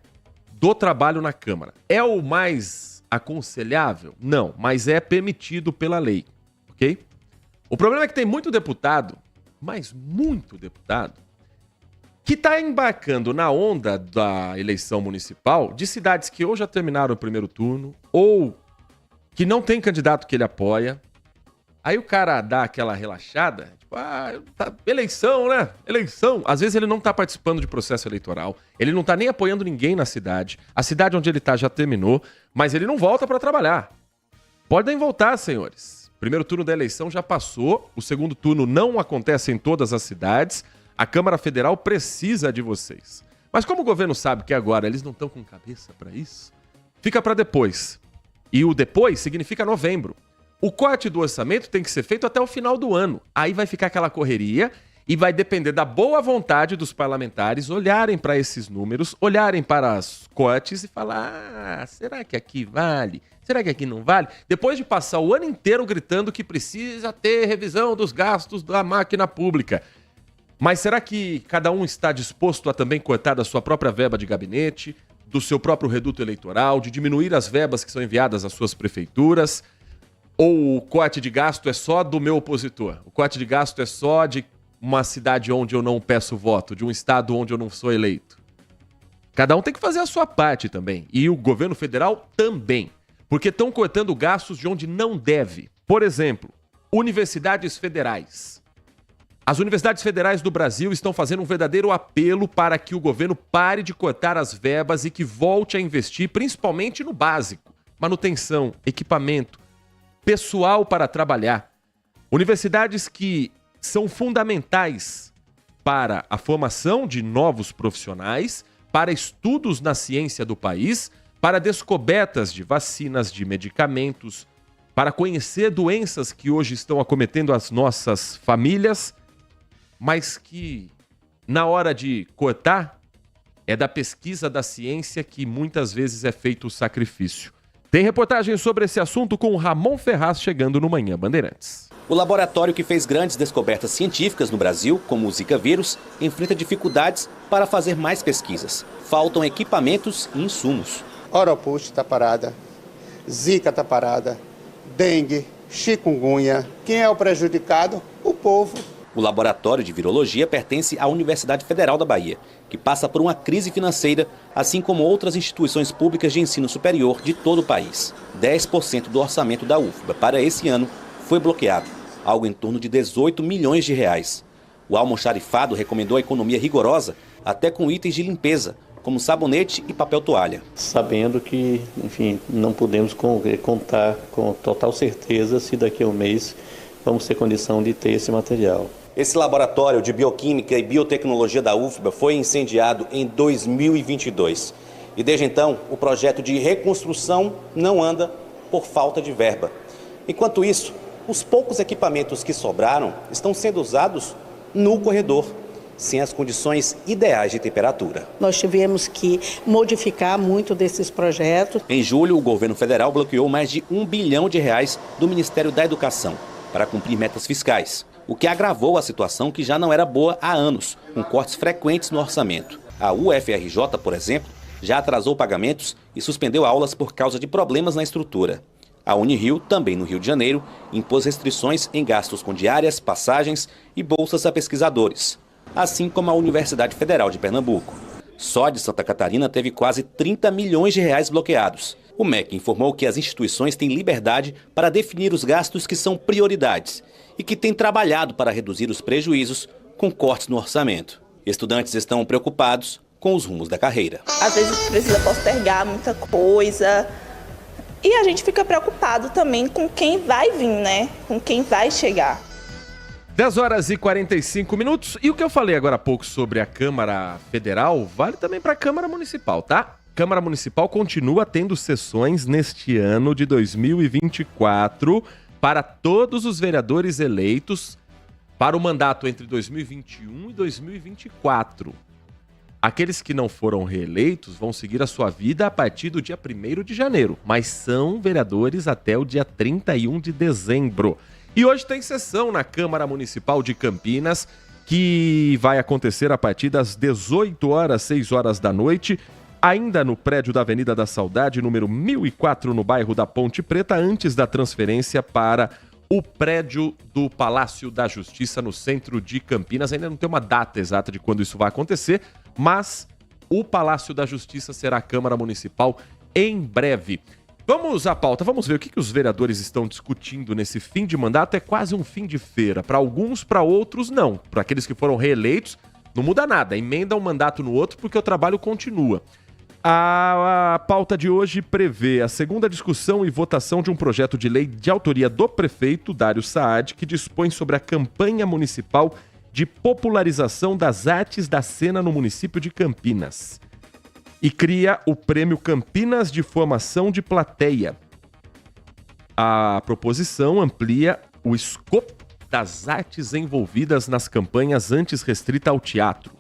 do trabalho na Câmara. É o mais aconselhável? Não, mas é permitido pela lei, ok? O problema é que tem muito deputado, mas muito deputado, que está embarcando na onda da eleição municipal de cidades que ou já terminaram o primeiro turno ou que não tem candidato que ele apoia. Aí o cara dá aquela relaxada, tipo, eleição, né? Eleição. Às vezes ele não está participando de processo eleitoral, ele não está nem apoiando ninguém na cidade, a cidade onde ele está já terminou, mas ele não volta para trabalhar. Podem voltar, senhores. O primeiro turno da eleição já passou, o segundo turno não acontece em todas as cidades. A Câmara Federal precisa de vocês. Mas como o governo sabe que agora eles não estão com cabeça para isso, fica para depois. E o depois significa novembro. O corte do orçamento tem que ser feito até o final do ano. Aí vai ficar aquela correria e vai depender da boa vontade dos parlamentares olharem para esses números, olharem para os cortes e falar: será que aqui vale? Será que aqui não vale? Depois de passar o ano inteiro gritando que precisa ter revisão dos gastos da máquina pública. Mas será que cada um está disposto a também cortar da sua própria verba de gabinete, do seu próprio reduto eleitoral, de diminuir as verbas que são enviadas às suas prefeituras? Ou o corte de gasto é só do meu opositor? O corte de gasto é só de uma cidade onde eu não peço voto, de um estado onde eu não sou eleito? Cada um tem que fazer a sua parte também. E o governo federal também. Porque estão cortando gastos de onde não deve. Por exemplo, universidades federais. As universidades federais do Brasil estão fazendo um verdadeiro apelo para que o governo pare de cortar as verbas e que volte a investir principalmente no básico. Manutenção, equipamento, pessoal para trabalhar. Universidades que são fundamentais para a formação de novos profissionais, para estudos na ciência do país, para descobertas de vacinas, de medicamentos, para conhecer doenças que hoje estão acometendo as nossas famílias, mas que, na hora de cortar, é da pesquisa da ciência que muitas vezes é feito o sacrifício. Tem reportagem sobre esse assunto com o Ramon Ferraz chegando no Manhã Bandeirantes. O laboratório que fez grandes descobertas científicas no Brasil, como o Zika vírus, enfrenta dificuldades para fazer mais pesquisas. Faltam equipamentos e insumos. Oropus está parada, Zika está parada, dengue, chikungunya. Quem é o prejudicado? O povo. O laboratório de virologia pertence à Universidade Federal da Bahia, que passa por uma crise financeira, assim como outras instituições públicas de ensino superior de todo o país. 10% do orçamento da UFBA para esse ano foi bloqueado, algo em torno de 18 milhões de reais. O almoxarifado recomendou a economia rigorosa, até com itens de limpeza, como sabonete e papel toalha. Sabendo que, enfim, não podemos contar com total certeza se daqui a um mês vamos ter condição de ter esse material. Esse laboratório de bioquímica e biotecnologia da UFBA foi incendiado em 2022. E desde então, o projeto de reconstrução não anda por falta de verba. Enquanto isso, Os poucos equipamentos que sobraram estão sendo usados no corredor, sem as condições ideais de temperatura. Nós tivemos que modificar muito desses projetos. Em julho, o governo federal bloqueou mais de R$1 bilhão do Ministério da Educação para cumprir metas fiscais, o que agravou a situação que já não era boa há anos, com cortes frequentes no orçamento. A UFRJ, por exemplo, já atrasou pagamentos e suspendeu aulas por causa de problemas na estrutura. A Unirio, também no Rio de Janeiro, impôs restrições em gastos com diárias, passagens e bolsas a pesquisadores, assim como a Universidade Federal de Pernambuco. Só de Santa Catarina teve quase R$30 milhões bloqueados. O MEC informou que as instituições têm liberdade para definir os gastos que são prioridades e que tem trabalhado para reduzir os prejuízos com cortes no orçamento. Estudantes estão preocupados com os rumos da carreira. Às vezes precisa postergar muita coisa e a gente fica preocupado também com quem vai vir, né? Com quem vai chegar. 10 horas e 45 minutos. E o que eu falei agora há pouco sobre a Câmara Federal vale também para a Câmara Municipal, tá? Câmara Municipal continua tendo sessões neste ano de 2024 para todos os vereadores eleitos para o mandato entre 2021 e 2024. Aqueles que não foram reeleitos vão seguir a sua vida a partir do dia 1º de janeiro, mas são vereadores até o dia 31 de dezembro. E hoje tem sessão na Câmara Municipal de Campinas, que vai acontecer a partir das 18 horas, 6 horas da noite, ainda no prédio da Avenida da Saudade, número 1004, no bairro da Ponte Preta, antes da transferência para o prédio do Palácio da Justiça, no centro de Campinas. Ainda não tem uma data exata de quando isso vai acontecer, mas o Palácio da Justiça será a Câmara Municipal em breve. Vamos à pauta, vamos ver o que os vereadores estão discutindo nesse fim de mandato. É quase um fim de feira. Para alguns, para outros, não. Para aqueles que foram reeleitos, não muda nada. Emenda um mandato no outro porque o trabalho continua. A pauta de hoje prevê a segunda discussão e votação de um projeto de lei de autoria do prefeito Dário Saad, que dispõe sobre a campanha municipal de popularização das artes da cena no município de Campinas. E cria o Prêmio Campinas de Formação de Plateia. A proposição amplia o escopo das artes envolvidas nas campanhas antes restrita ao teatro.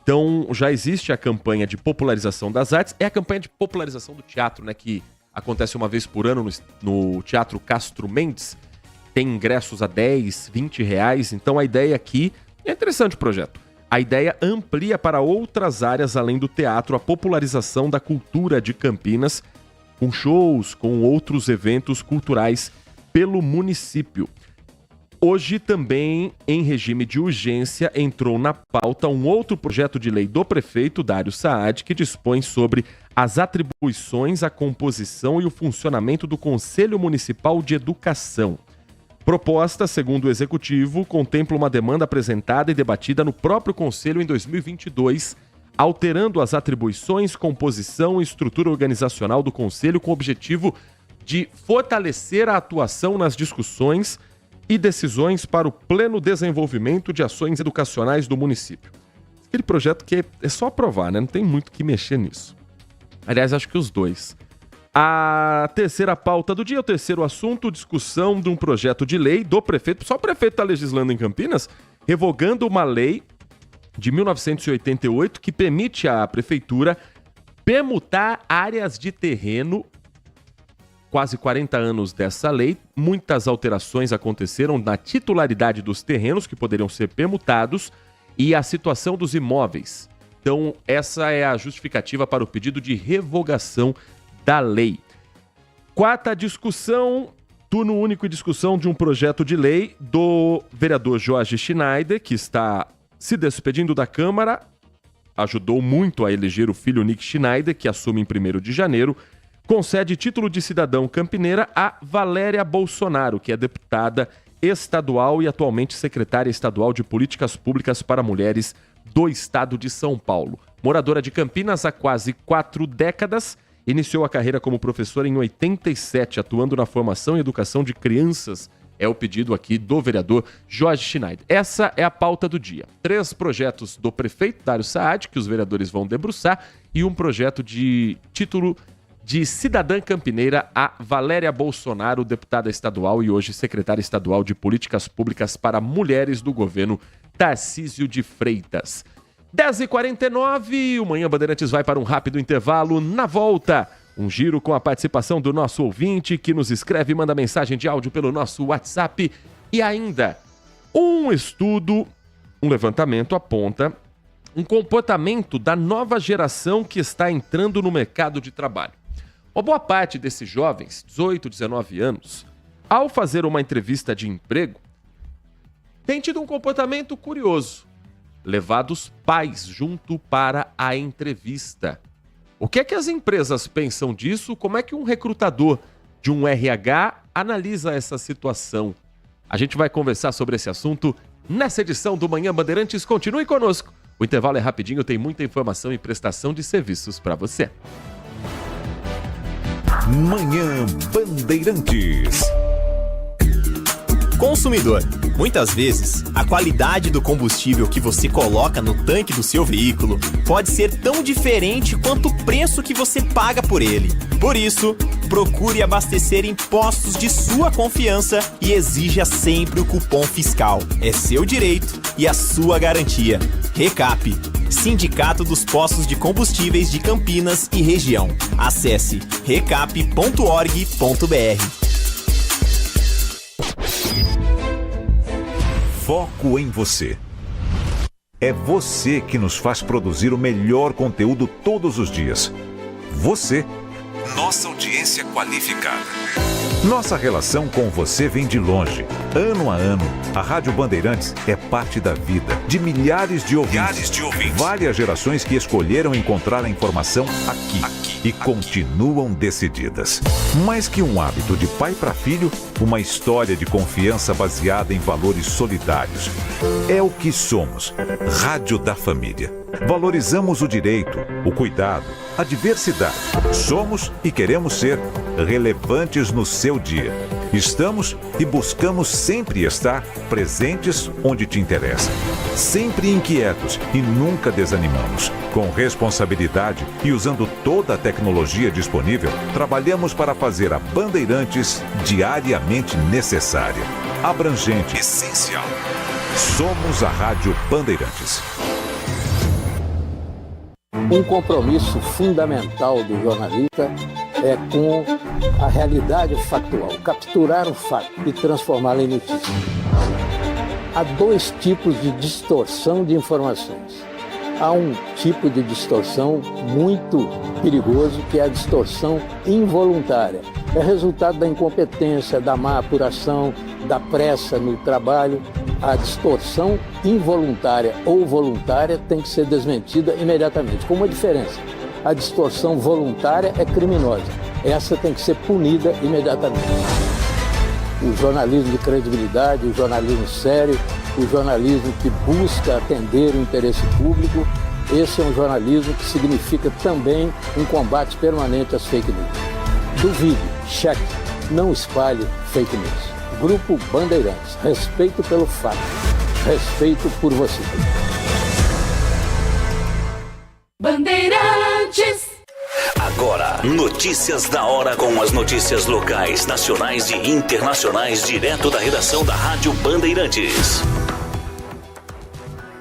Então, já existe a campanha de popularização das artes, é a campanha de popularização do teatro, né, que acontece uma vez por ano no Teatro Castro Mendes. Tem ingressos a 10, 20 reais, então a ideia aqui é interessante o projeto. A ideia amplia para outras áreas além do teatro a popularização da cultura de Campinas, com shows, com outros eventos culturais pelo município. Hoje também, em regime de urgência, entrou na pauta um outro projeto de lei do prefeito Dário Saad, que dispõe sobre as atribuições, a composição e o funcionamento do Conselho Municipal de Educação. Proposta, segundo o Executivo, contempla uma demanda apresentada e debatida no próprio Conselho em 2022, alterando as atribuições, composição e estrutura organizacional do Conselho com o objetivo de fortalecer a atuação nas discussões e decisões para o pleno desenvolvimento de ações educacionais do município. Aquele projeto que é só aprovar, né? Não tem muito o que mexer nisso. Aliás, acho que os dois. A terceira pauta do dia, o terceiro assunto, discussão de um projeto de lei do prefeito. Só o prefeito está legislando em Campinas, revogando uma lei de 1988 que permite à prefeitura permutar áreas de terreno. Quase 40 anos dessa lei, muitas alterações aconteceram na titularidade dos terrenos que poderiam ser permutados e a situação dos imóveis. Então, essa é a justificativa para o pedido de revogação da lei. Quarta discussão, turno único e discussão de um projeto de lei do vereador Jorge Schneider, que está se despedindo da Câmara, ajudou muito a eleger o filho Nick Schneider, que assume em 1º de janeiro, concede título de cidadão campineira a Valéria Bolsonaro, que é deputada estadual e atualmente secretária estadual de Políticas Públicas para Mulheres do Estado de São Paulo. Moradora de Campinas há quase 4 décadas, iniciou a carreira como professora em 87, atuando na formação e educação de crianças. É o pedido aqui do vereador Jorge Schneider. Essa é a pauta do dia. 3 projetos do prefeito Dário Saad, que os vereadores vão debruçar, e um projeto de título de cidadã campineira a Valéria Bolsonaro, deputada estadual e hoje secretária estadual de Políticas Públicas para Mulheres do governo Tarcísio de Freitas. 10h49, o Manhã Bandeirantes vai para um rápido intervalo. Na volta, um giro com a participação do nosso ouvinte que nos escreve e manda mensagem de áudio pelo nosso WhatsApp. E ainda, um estudo, um levantamento aponta um comportamento da nova geração que está entrando no mercado de trabalho. Uma boa parte desses jovens, 18, 19 anos, ao fazer uma entrevista de emprego, tem tido um comportamento curioso. Levar os pais junto para a entrevista. O que é que as empresas pensam disso? Como é que um recrutador de um RH analisa essa situação? A gente vai conversar sobre esse assunto nessa edição do Manhã Bandeirantes. Continue conosco. O intervalo é rapidinho, tem muita informação e prestação de serviços para você. Manhã Bandeirantes. Consumidor, muitas vezes, a qualidade do combustível que você coloca no tanque do seu veículo pode ser tão diferente quanto o preço que você paga por ele. Por isso, procure abastecer em postos de sua confiança e exija sempre o cupom fiscal. É seu direito e a sua garantia. Recap, Sindicato dos Postos de Combustíveis de Campinas e Região. Acesse recap.org.br. Foco em você. É você que nos faz produzir o melhor conteúdo todos os dias. Você, nossa audiência qualificada. Nossa relação com você vem de longe. Ano a ano, a Rádio Bandeirantes é parte da vida de milhares de ouvintes. Várias gerações que escolheram encontrar a informação aqui e continuam decididas. Mais que um hábito de pai para filho, uma história de confiança baseada em valores solidários. É o que somos. Rádio da Família. Valorizamos o direito, o cuidado, a diversidade. Somos e queremos ser relevantes no seu dia. Estamos e buscamos sempre estar presentes onde te interessa. Sempre inquietos e nunca desanimamos. Com responsabilidade e usando toda a tecnologia disponível, trabalhamos para fazer a Bandeirantes diariamente necessária, abrangente, essencial. Somos a Rádio Bandeirantes. Um compromisso fundamental do jornalista é com a realidade factual, capturar o fato e transformá-lo em notícia. Há dois tipos de distorção de informações. Há um tipo de distorção muito perigoso, que é a distorção involuntária. É resultado da incompetência, da má apuração, da pressa no trabalho. A distorção involuntária ou voluntária tem que ser desmentida imediatamente. Com uma diferença: a distorção voluntária é criminosa. Essa tem que ser punida imediatamente. O jornalismo de credibilidade, o jornalismo sério, o jornalismo que busca atender o interesse público, esse é um jornalismo que significa também um combate permanente às fake news. Duvide, cheque, não espalhe fake news. Grupo Bandeirantes, respeito pelo fato, respeito por você. Bandeirantes. Agora, notícias da hora com as notícias locais, nacionais e internacionais, direto da redação da Rádio Bandeirantes.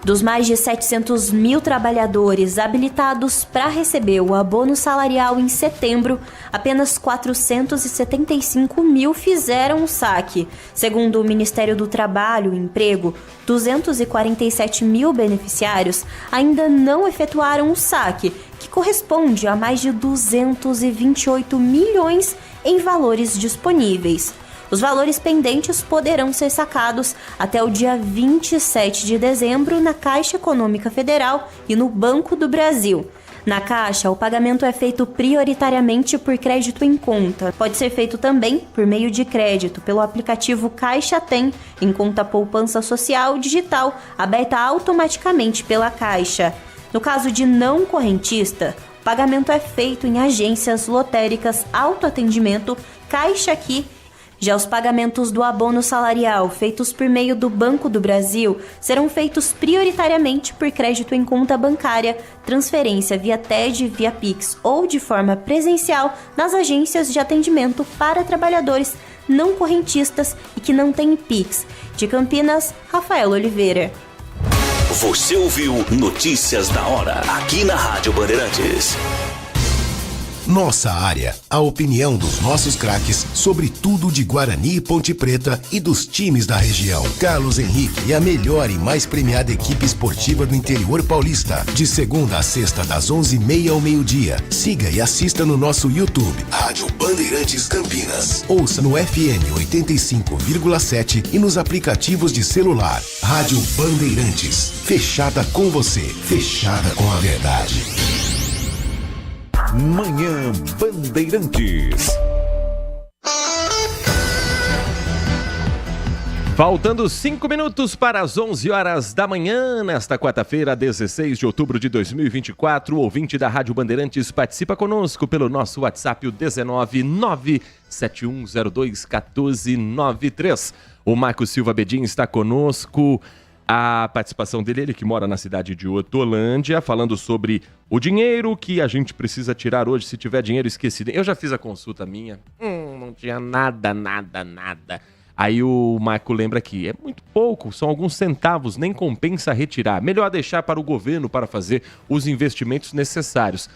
Dos mais de 700 mil trabalhadores habilitados para receber o abono salarial em setembro, apenas 475 mil fizeram o saque. Segundo o Ministério do Trabalho e Emprego, 247 mil beneficiários ainda não efetuaram o saque, que corresponde a mais de 228 milhões em valores disponíveis. Os valores pendentes poderão ser sacados até o dia 27 de dezembro na Caixa Econômica Federal e no Banco do Brasil. Na Caixa, o pagamento é feito prioritariamente por crédito em conta. Pode ser feito também por meio de crédito pelo aplicativo Caixa Tem, em conta poupança social digital, aberta automaticamente pela Caixa. No caso de não correntista, o pagamento é feito em agências lotéricas, autoatendimento, Caixa Aqui Já os pagamentos do abono salarial feitos por meio do Banco do Brasil serão feitos prioritariamente por crédito em conta bancária, transferência via TED, via Pix ou de forma presencial nas agências de atendimento para trabalhadores não correntistas e que não têm Pix. De Campinas, Rafael Oliveira. Você ouviu Notícias da Hora, aqui na Rádio Bandeirantes. Nossa área, a opinião dos nossos craques sobre tudo de Guarani e Ponte Preta e dos times da região. Carlos Henrique e a melhor e mais premiada equipe esportiva do interior paulista. De segunda a sexta, das 11h30 ao meio-dia. Siga e assista no nosso YouTube, Rádio Bandeirantes Campinas. Ouça no FM 85,7 e nos aplicativos de celular. Rádio Bandeirantes. Fechada com você. Fechada com a verdade. Manhã Bandeirantes. Faltando 5 minutos para as 11 horas da manhã, nesta quarta-feira, 16 de outubro de 2024, o ouvinte da Rádio Bandeirantes participa conosco pelo nosso WhatsApp, o 19971021493. O Marco Silva Bedin está conosco. A participação dele, ele que mora na cidade de Hortolândia, falando sobre o dinheiro que a gente precisa tirar hoje, se tiver dinheiro esquecido. Eu já fiz a consulta minha, não tinha nada. Aí o Marco lembra que é muito pouco, são alguns centavos, nem compensa retirar. Melhor deixar para o governo para fazer os investimentos necessários.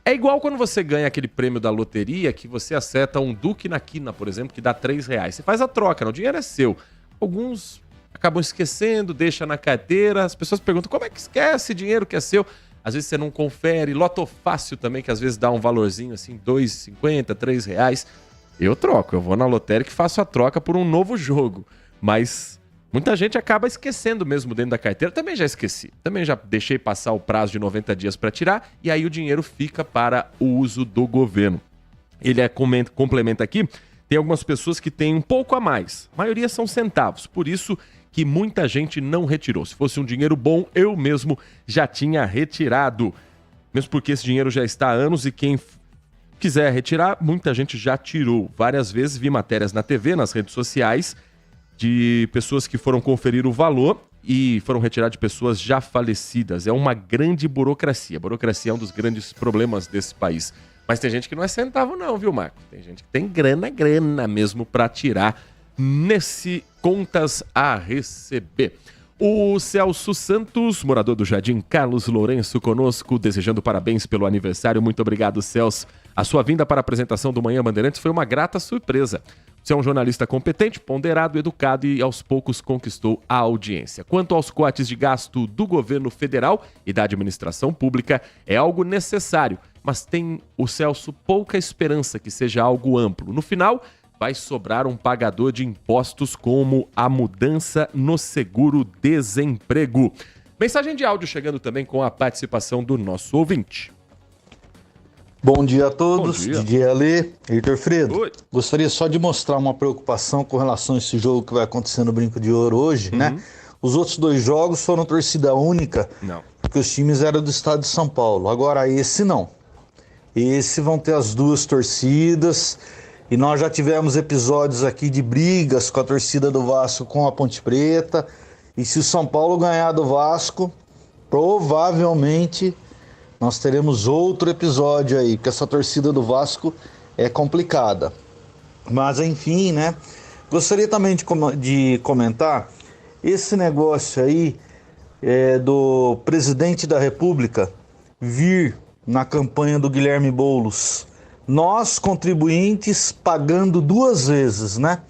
É igual quando você ganha aquele prêmio da loteria, que você acerta um Duque na quina, por exemplo, que dá R$3. Você faz a troca, o dinheiro é seu. Alguns acabam esquecendo, deixa na carteira. As pessoas perguntam, como é que esquece dinheiro que é seu? Às vezes você não confere. Loto Fácil também, que às vezes dá um valorzinho assim, R$2,50, R$3. Eu troco, eu vou na lotérica e faço a troca por um novo jogo. Mas muita gente acaba esquecendo mesmo dentro da carteira. Também já esqueci. Também já deixei passar o prazo de 90 dias para tirar e aí o dinheiro fica para o uso do governo. Ele complementa aqui, tem algumas pessoas que têm um pouco a mais. A maioria são centavos, por isso que muita gente não retirou. Se fosse um dinheiro bom, eu mesmo já tinha retirado. Mesmo porque esse dinheiro já está há anos e quem quiser retirar, muita gente já tirou. Várias vezes vi matérias na TV, nas redes sociais, de pessoas que foram conferir o valor e foram retirar de pessoas já falecidas. É uma grande burocracia. A burocracia é um dos grandes problemas desse país. Mas tem gente que não é centavo não, viu, Marco? Tem gente que tem grana mesmo para tirar nesse contas a receber. O Celso Santos, morador do Jardim Carlos Lourenço, conosco, desejando parabéns pelo aniversário. Muito obrigado, Celso. A sua vinda para a apresentação do Manhã Bandeirantes foi uma grata surpresa. Você é um jornalista competente, ponderado, educado e aos poucos conquistou a audiência. Quanto aos cortes de gasto do governo federal e da administração pública, é algo necessário, mas tem o Celso pouca esperança que seja algo amplo. No final, vai sobrar um pagador de impostos como a mudança no seguro-desemprego. Mensagem de áudio chegando também com a participação do nosso ouvinte. Bom dia a todos, DJ Ale, Heitor Fredo. Oi. Gostaria só de mostrar uma preocupação com relação a esse jogo que vai acontecer no Brinco de Ouro hoje, né? Os outros 2 jogos foram torcida única, porque os times eram do estado de São Paulo. Agora esse não. Esse vão ter as 2 torcidas e nós já tivemos episódios aqui de brigas com a torcida do Vasco com a Ponte Preta. E se o São Paulo ganhar do Vasco, provavelmente nós teremos outro episódio aí, porque essa torcida do Vasco é complicada. Mas enfim, né? Gostaria também de comentar esse negócio aí do presidente da República vir na campanha do Guilherme Boulos. Nós, contribuintes, pagando 2 vezes, né?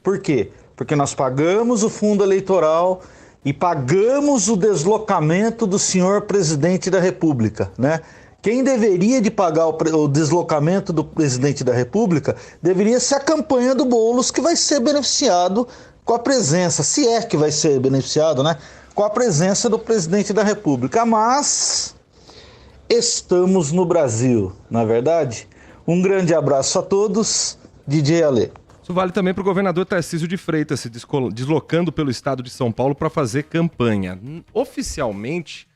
Por quê? Porque nós pagamos o fundo eleitoral e pagamos o deslocamento do senhor presidente da República, né? Quem deveria de pagar o deslocamento do presidente da República deveria ser a campanha do Boulos, que vai ser beneficiado com a presença, se é que vai ser beneficiado, né? Com a presença do presidente da República. Mas estamos no Brasil, na verdade. Um grande abraço a todos, DJ Ale. Isso vale também para o governador Tarcísio de Freitas, se deslocando pelo estado de São Paulo para fazer campanha. Oficialmente,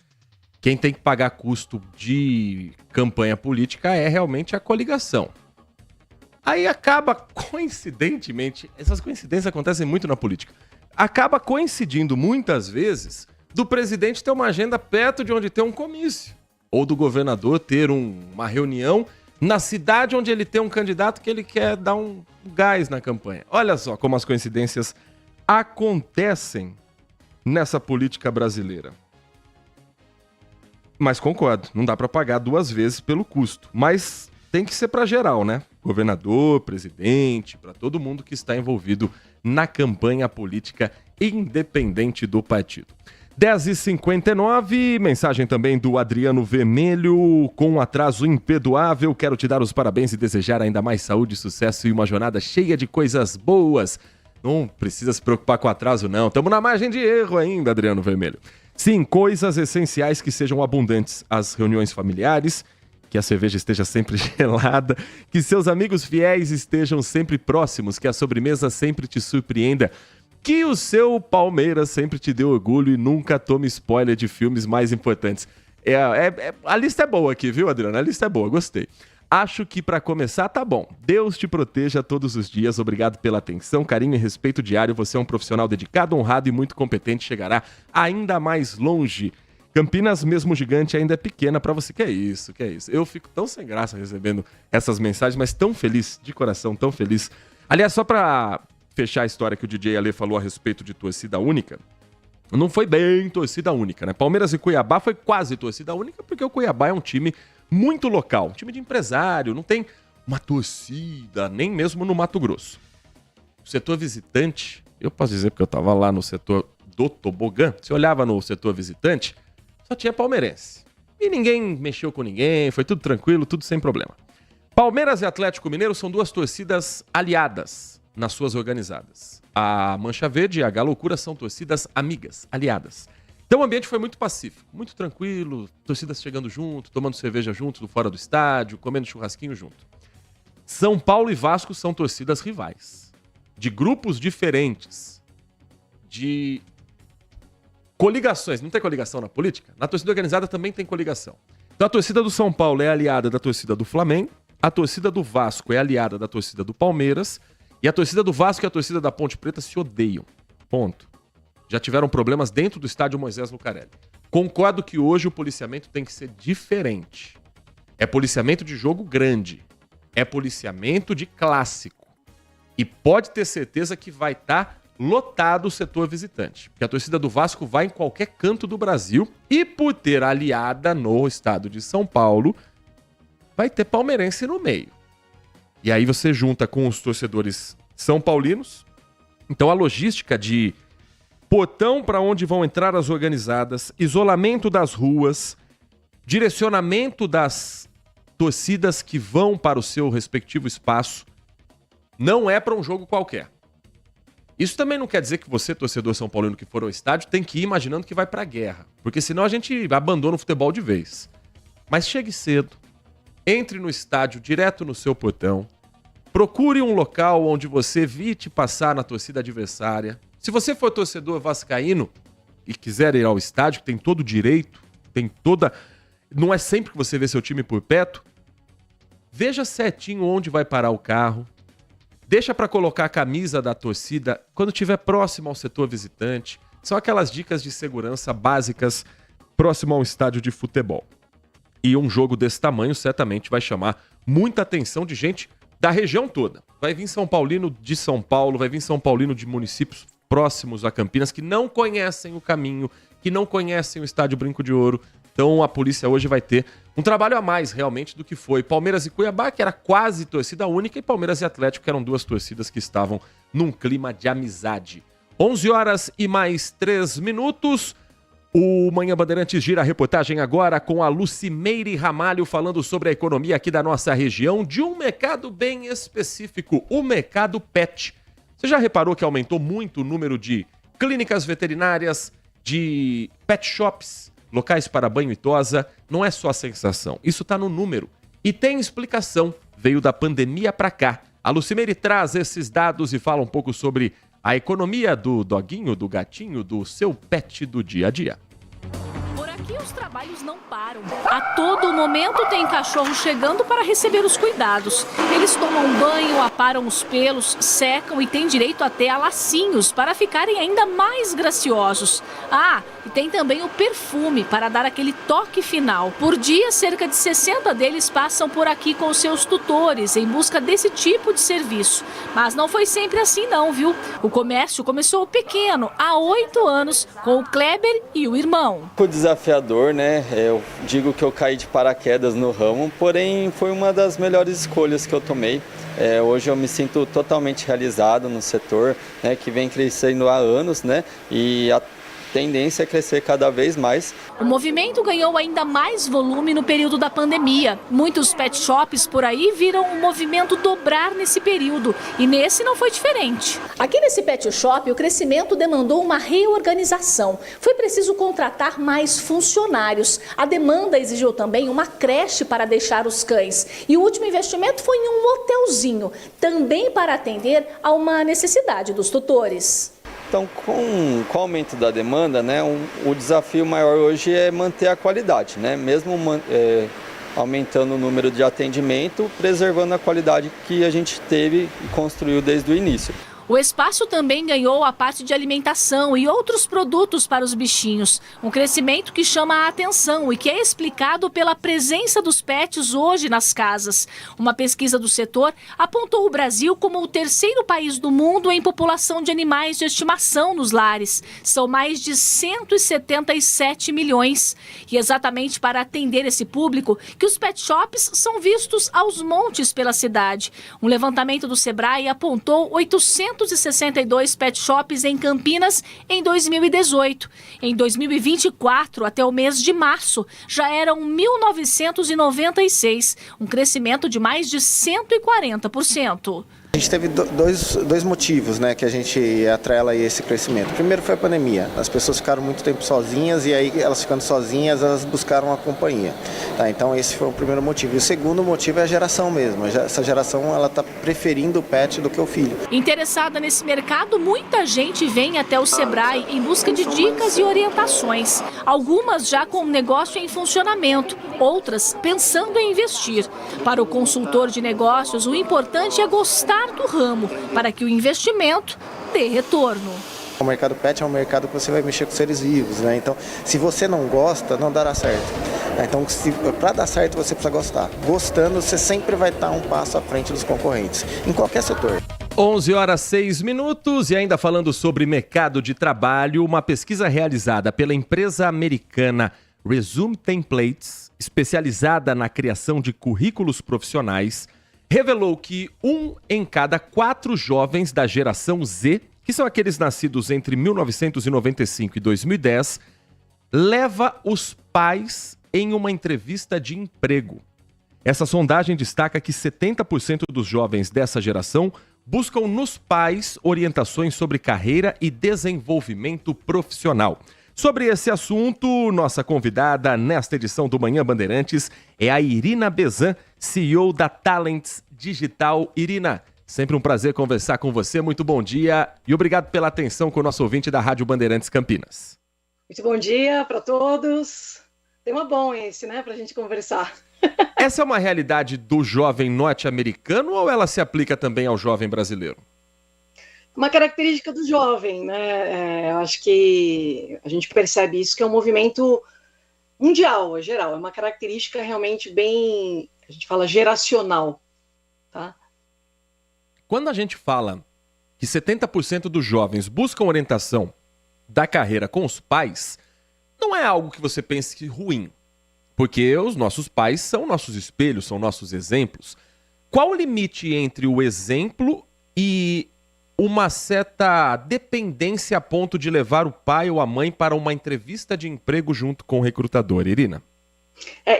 quem tem que pagar custo de campanha política é realmente a coligação. Aí acaba, coincidentemente, essas coincidências acontecem muito na política, acaba coincidindo muitas vezes do presidente ter uma agenda perto de onde tem um comício, ou do governador ter uma reunião na cidade onde ele tem um candidato que ele quer dar um gás na campanha. Olha só como as coincidências acontecem nessa política brasileira. Mas concordo, não dá para pagar 2 vezes pelo custo. Mas tem que ser para geral, né? Governador, presidente, para todo mundo que está envolvido na campanha política independente do partido. 10h59, mensagem também do Adriano Vermelho. Com um atraso imperdoável, quero te dar os parabéns e desejar ainda mais saúde, sucesso e uma jornada cheia de coisas boas. Não precisa se preocupar com atraso, não. Estamos na margem de erro ainda, Adriano Vermelho. Sim, coisas essenciais que sejam abundantes. As reuniões familiares, que a cerveja esteja sempre gelada, que seus amigos fiéis estejam sempre próximos, que a sobremesa sempre te surpreenda, que o seu Palmeiras sempre te dê orgulho e nunca tome spoiler de filmes mais importantes. A lista é boa aqui, viu, Adriano? A lista é boa, gostei. Acho que para começar tá bom. Deus te proteja todos os dias. Obrigado pela atenção, carinho e respeito diário. Você é um profissional dedicado, honrado e muito competente. Chegará ainda mais longe. Campinas, mesmo gigante, ainda é pequena para você. Que é isso. Eu fico tão sem graça recebendo essas mensagens, mas tão feliz, de coração, tão feliz. Aliás, só para fechar a história que o DJ Ale falou a respeito de torcida única, não foi bem torcida única, né? Palmeiras e Cuiabá foi quase torcida única, porque o Cuiabá é um time muito local, um time de empresário, não tem uma torcida, nem mesmo no Mato Grosso. O setor visitante, eu posso dizer porque eu estava lá no setor do tobogã, você olhava no setor visitante, só tinha palmeirense. E ninguém mexeu com ninguém, foi tudo tranquilo, tudo sem problema. Palmeiras e Atlético Mineiro são 2 torcidas aliadas nas suas organizadas. A Mancha Verde e a Galoucura são torcidas amigas, aliadas. Então o ambiente foi muito pacífico, muito tranquilo, torcidas chegando junto, tomando cerveja junto, do fora do estádio, comendo churrasquinho junto. São Paulo e Vasco são torcidas rivais, de grupos diferentes, de coligações. Não tem coligação na política? Na torcida organizada também tem coligação. Então a torcida do São Paulo é aliada da torcida do Flamengo, a torcida do Vasco é aliada da torcida do Palmeiras, e a torcida do Vasco e a torcida da Ponte Preta se odeiam. Ponto. Já tiveram problemas dentro do estádio Moisés Lucarelli. Concordo que hoje o policiamento tem que ser diferente. É policiamento de jogo grande. É policiamento de clássico. E pode ter certeza que vai estar lotado o setor visitante. Porque a torcida do Vasco vai em qualquer canto do Brasil e por ter aliada no estado de São Paulo, vai ter palmeirense no meio. E aí você junta com os torcedores são paulinos. Então a logística de portão para onde vão entrar as organizadas, isolamento das ruas, direcionamento das torcidas que vão para o seu respectivo espaço, não é para um jogo qualquer. Isso também não quer dizer que você, torcedor são paulino que for ao estádio, tem que ir imaginando que vai para a guerra, porque senão a gente abandona o futebol de vez. Mas chegue cedo, entre no estádio direto no seu portão, procure um local onde você evite passar na torcida adversária. Se você for torcedor vascaíno e quiser ir ao estádio, tem todo o direito, não é sempre que você vê seu time por perto, veja certinho onde vai parar o carro, deixa para colocar a camisa da torcida quando estiver próximo ao setor visitante. São aquelas dicas de segurança básicas próximo ao estádio de futebol. E um jogo desse tamanho certamente vai chamar muita atenção de gente da região toda. Vai vir São Paulino de São Paulo, vai vir São Paulino de municípios próximos a Campinas, que não conhecem o caminho, que não conhecem o estádio Brinco de Ouro. Então a polícia hoje vai ter um trabalho a mais realmente do que foi Palmeiras e Cuiabá, que era quase torcida única, e Palmeiras e Atlético, que eram 2 torcidas que estavam num clima de amizade. 11h mais 3 minutos. O Manhã Bandeirantes gira a reportagem agora com a Lucimeire Ramalho falando sobre a economia aqui da nossa região, de um mercado bem específico, o mercado pet. Você já reparou que aumentou muito o número de clínicas veterinárias, de pet shops, locais para banho e tosa? Não é só a sensação, isso está no número. E tem explicação, veio da pandemia para cá. A Lucimeire traz esses dados e fala um pouco sobre a economia do doguinho, do gatinho, do seu pet do dia a dia. Por aqui o Os trabalhos não param. A todo momento tem cachorro chegando para receber os cuidados. Eles tomam banho, aparam os pelos, secam e têm direito até a lacinhos para ficarem ainda mais graciosos. Ah, e tem também o perfume para dar aquele toque final. Por dia, cerca de 60 deles passam por aqui com seus tutores em busca desse tipo de serviço. Mas não foi sempre assim não, viu? O comércio começou pequeno, há 8 anos, com o Kleber e o irmão. Foi desafiador, né? Eu digo que eu caí de paraquedas no ramo, porém foi uma das melhores escolhas que eu tomei. Hoje eu me sinto totalmente realizado no setor, né, que vem crescendo há anos, né? E a tendência é crescer cada vez mais. O movimento ganhou ainda mais volume no período da pandemia. Muitos pet shops por aí viram o movimento dobrar nesse período. E nesse não foi diferente. Aqui nesse pet shop, o crescimento demandou uma reorganização. Foi preciso contratar mais funcionários. A demanda exigiu também uma creche para deixar os cães. E o último investimento foi em um hotelzinho, também para atender a uma necessidade dos tutores. Então, com o aumento da demanda, né, o desafio maior hoje é manter a qualidade, né? Mesmo aumentando o número de atendimento, preservando a qualidade que a gente teve e construiu desde o início. O espaço também ganhou a parte de alimentação e outros produtos para os bichinhos. Um crescimento que chama a atenção e que é explicado pela presença dos pets hoje nas casas. Uma pesquisa do setor apontou o Brasil como o 3º país do mundo em população de animais de estimação nos lares. São mais de 177 milhões. E exatamente para atender esse público que os pet shops são vistos aos montes pela cidade. Um levantamento do Sebrae apontou 862 pet shops em Campinas em 2018. Em 2024, até o mês de março, já eram 1.996, um crescimento de mais de 140%. A gente teve dois motivos, né, que a gente atrela aí esse crescimento. Primeiro foi a pandemia. As pessoas ficaram muito tempo sozinhas e aí elas ficando sozinhas, elas buscaram uma companhia. Tá, então esse foi o primeiro motivo. E o segundo motivo é a geração mesmo. Essa geração ela está preferindo o pet do que o filho. Interessada nesse mercado, muita gente vem até o Sebrae em busca de dicas e orientações. Algumas já com o negócio em funcionamento, outras pensando em investir. Para o consultor de negócios, o importante é gostar do ramo, para que o investimento dê retorno. O mercado pet é um mercado que você vai mexer com seres vivos, né? Então, se você não gosta, não dará certo. Então, para dar certo, você precisa gostar. Gostando, você sempre vai estar um passo à frente dos concorrentes, em qualquer setor. 11h06 e ainda falando sobre mercado de trabalho, uma pesquisa realizada pela empresa americana Resume Templates, especializada na criação de currículos profissionais, revelou que 1 em cada 4 jovens da geração Z, que são aqueles nascidos entre 1995 e 2010, leva os pais em uma entrevista de emprego. Essa sondagem destaca que 70% dos jovens dessa geração buscam nos pais orientações sobre carreira e desenvolvimento profissional. Sobre esse assunto, nossa convidada nesta edição do Manhã Bandeirantes é a Irina Bezan, CEO da Talents Digital. Irina, sempre um prazer conversar com você. Muito bom dia e obrigado pela atenção com o nosso ouvinte da Rádio Bandeirantes Campinas. Muito bom dia para todos. Tema bom esse, né, para a gente conversar. Essa é uma realidade do jovem norte-americano ou ela se aplica também ao jovem brasileiro? Uma característica do jovem, né? Eu acho que a gente percebe isso, que é um movimento mundial, geral. É uma característica realmente bem, a gente fala, geracional, tá? Quando a gente fala que 70% dos jovens buscam orientação da carreira com os pais, não é algo que você pense ruim, porque os nossos pais são nossos espelhos, são nossos exemplos. Qual o limite entre o exemplo e uma certa dependência a ponto de levar o pai ou a mãe para uma entrevista de emprego junto com o recrutador, Irina?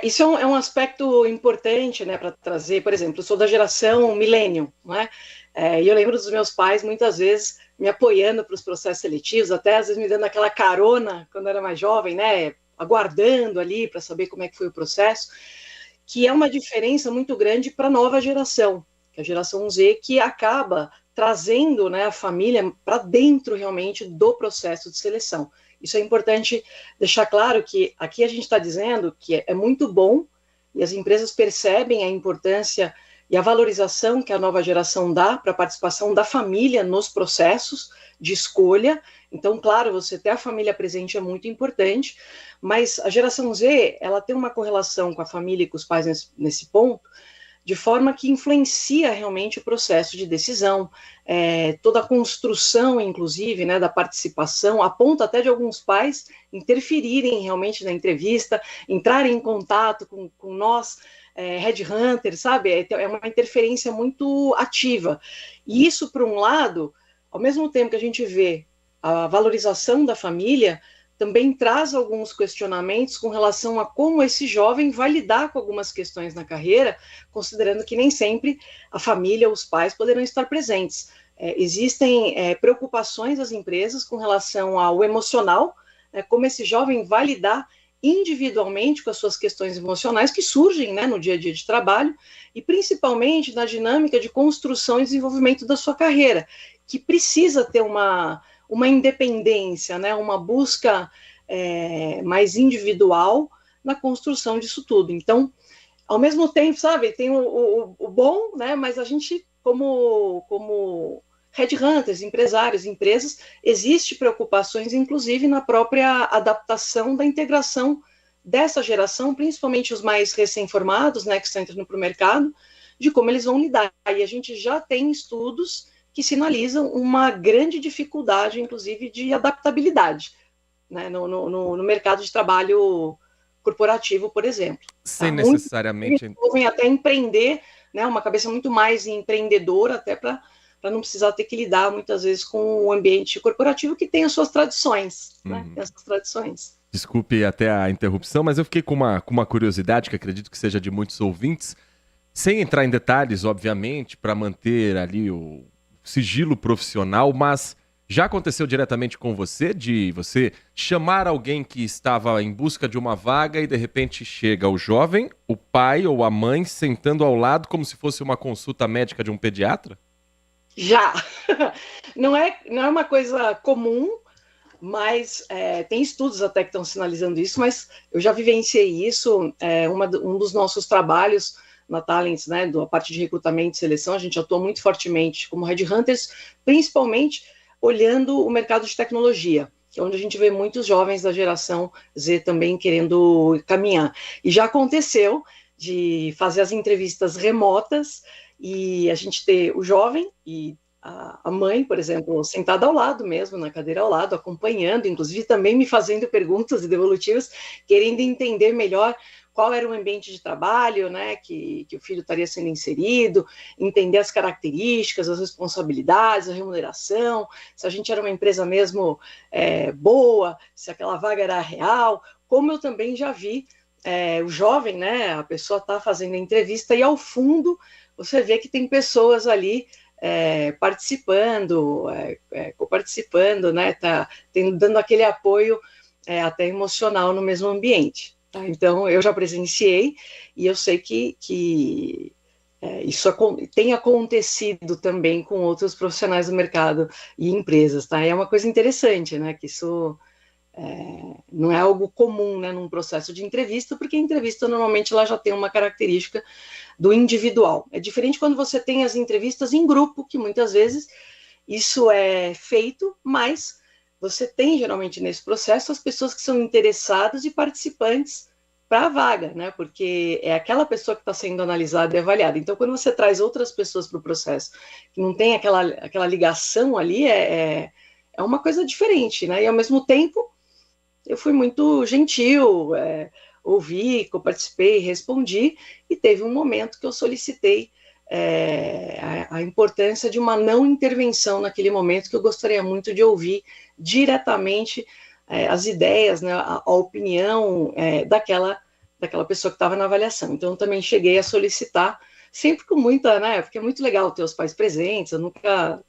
Isso é um aspecto importante, né, para trazer. Por exemplo, eu sou da geração millennium, né? E eu lembro dos meus pais muitas vezes me apoiando para os processos seletivos, até às vezes me dando aquela carona quando eu era mais jovem, né, aguardando ali para saber como é que foi o processo, que é uma diferença muito grande para a nova geração, que é a geração Z, que acaba trazendo, né, a família para dentro realmente do processo de seleção. Isso é importante deixar claro que aqui a gente está dizendo que é muito bom e as empresas percebem a importância e a valorização que a nova geração dá para a participação da família nos processos de escolha. Então, claro, você ter a família presente é muito importante, mas a geração Z, ela tem uma correlação com a família e com os pais nesse ponto, de forma que influencia realmente o processo de decisão, toda a construção, inclusive, né, da participação, a ponto até de alguns pais interferirem realmente na entrevista, entrarem em contato com nós, headhunters, sabe? É uma interferência muito ativa. E isso, por um lado, ao mesmo tempo que a gente vê a valorização da família, também traz alguns questionamentos com relação a como esse jovem vai lidar com algumas questões na carreira, considerando que nem sempre a família, os pais poderão estar presentes. Existem preocupações das empresas com relação ao emocional, como esse jovem vai lidar individualmente com as suas questões emocionais que surgem, né, no dia a dia de trabalho, e principalmente na dinâmica de construção e desenvolvimento da sua carreira, que precisa ter uma independência, né, uma busca mais individual na construção disso tudo. Então, ao mesmo tempo, sabe, tem o bom, né, mas a gente, como headhunters, empresários, empresas, existe preocupações, inclusive, na própria adaptação da integração dessa geração, principalmente os mais recém-formados, né, que estão entrando para o mercado, de como eles vão lidar. E a gente já tem estudos que sinalizam uma grande dificuldade, inclusive, de adaptabilidade, né, no mercado de trabalho corporativo, por exemplo. Sem necessariamente... Muitos vêm até empreender, né, uma cabeça muito mais empreendedora, até para não precisar ter que lidar, muitas vezes, com o ambiente corporativo que tem as suas tradições, né, tem as suas tradições. Desculpe até a interrupção, mas eu fiquei com uma curiosidade, que acredito que seja de muitos ouvintes, sem entrar em detalhes, obviamente, para manter ali o sigilo profissional, mas já aconteceu diretamente com você, de você chamar alguém que estava em busca de uma vaga e de repente chega o jovem, o pai ou a mãe sentando ao lado como se fosse uma consulta médica de um pediatra? Já! Não é uma coisa comum, mas tem estudos até que estão sinalizando isso, mas eu já vivenciei isso. Um dos nossos trabalhos na Talents, né, da parte de recrutamento e seleção, a gente atua muito fortemente como headhunters, principalmente olhando o mercado de tecnologia, que é onde a gente vê muitos jovens da geração Z também querendo caminhar. E já aconteceu de fazer as entrevistas remotas e a gente ter o jovem e a mãe, por exemplo, sentada ao lado mesmo, na cadeira ao lado, acompanhando, inclusive também me fazendo perguntas e devolutivas, querendo entender melhor qual era o ambiente de trabalho, né, que o filho estaria sendo inserido, entender as características, as responsabilidades, a remuneração, se a gente era uma empresa mesmo boa, se aquela vaga era real, como eu também já vi o jovem, né, a pessoa está fazendo a entrevista e ao fundo você vê que tem pessoas ali participando, coparticipando, né, dando aquele apoio até emocional no mesmo ambiente. Tá? Então, eu já presenciei e eu sei que isso tem acontecido também com outros profissionais do mercado e empresas. Tá? E é uma coisa interessante, né, que isso não é algo comum, né, num processo de entrevista, porque a entrevista normalmente ela já tem uma característica do individual. É diferente quando você tem as entrevistas em grupo, que muitas vezes isso é feito, mas você tem geralmente nesse processo as pessoas que são interessadas e participantes para a vaga, né? Porque é aquela pessoa que está sendo analisada e avaliada. Então, quando você traz outras pessoas para o processo que não tem aquela ligação ali, é uma coisa diferente, né? E ao mesmo tempo, eu fui muito gentil, ouvi, participei, respondi, e teve um momento que eu solicitei a importância de uma não intervenção naquele momento, que eu gostaria muito de ouvir diretamente as ideias, né, a opinião daquela pessoa que estava na avaliação. Então, eu também cheguei a solicitar, sempre com muita, né, porque é muito legal ter os pais presentes, eu nunca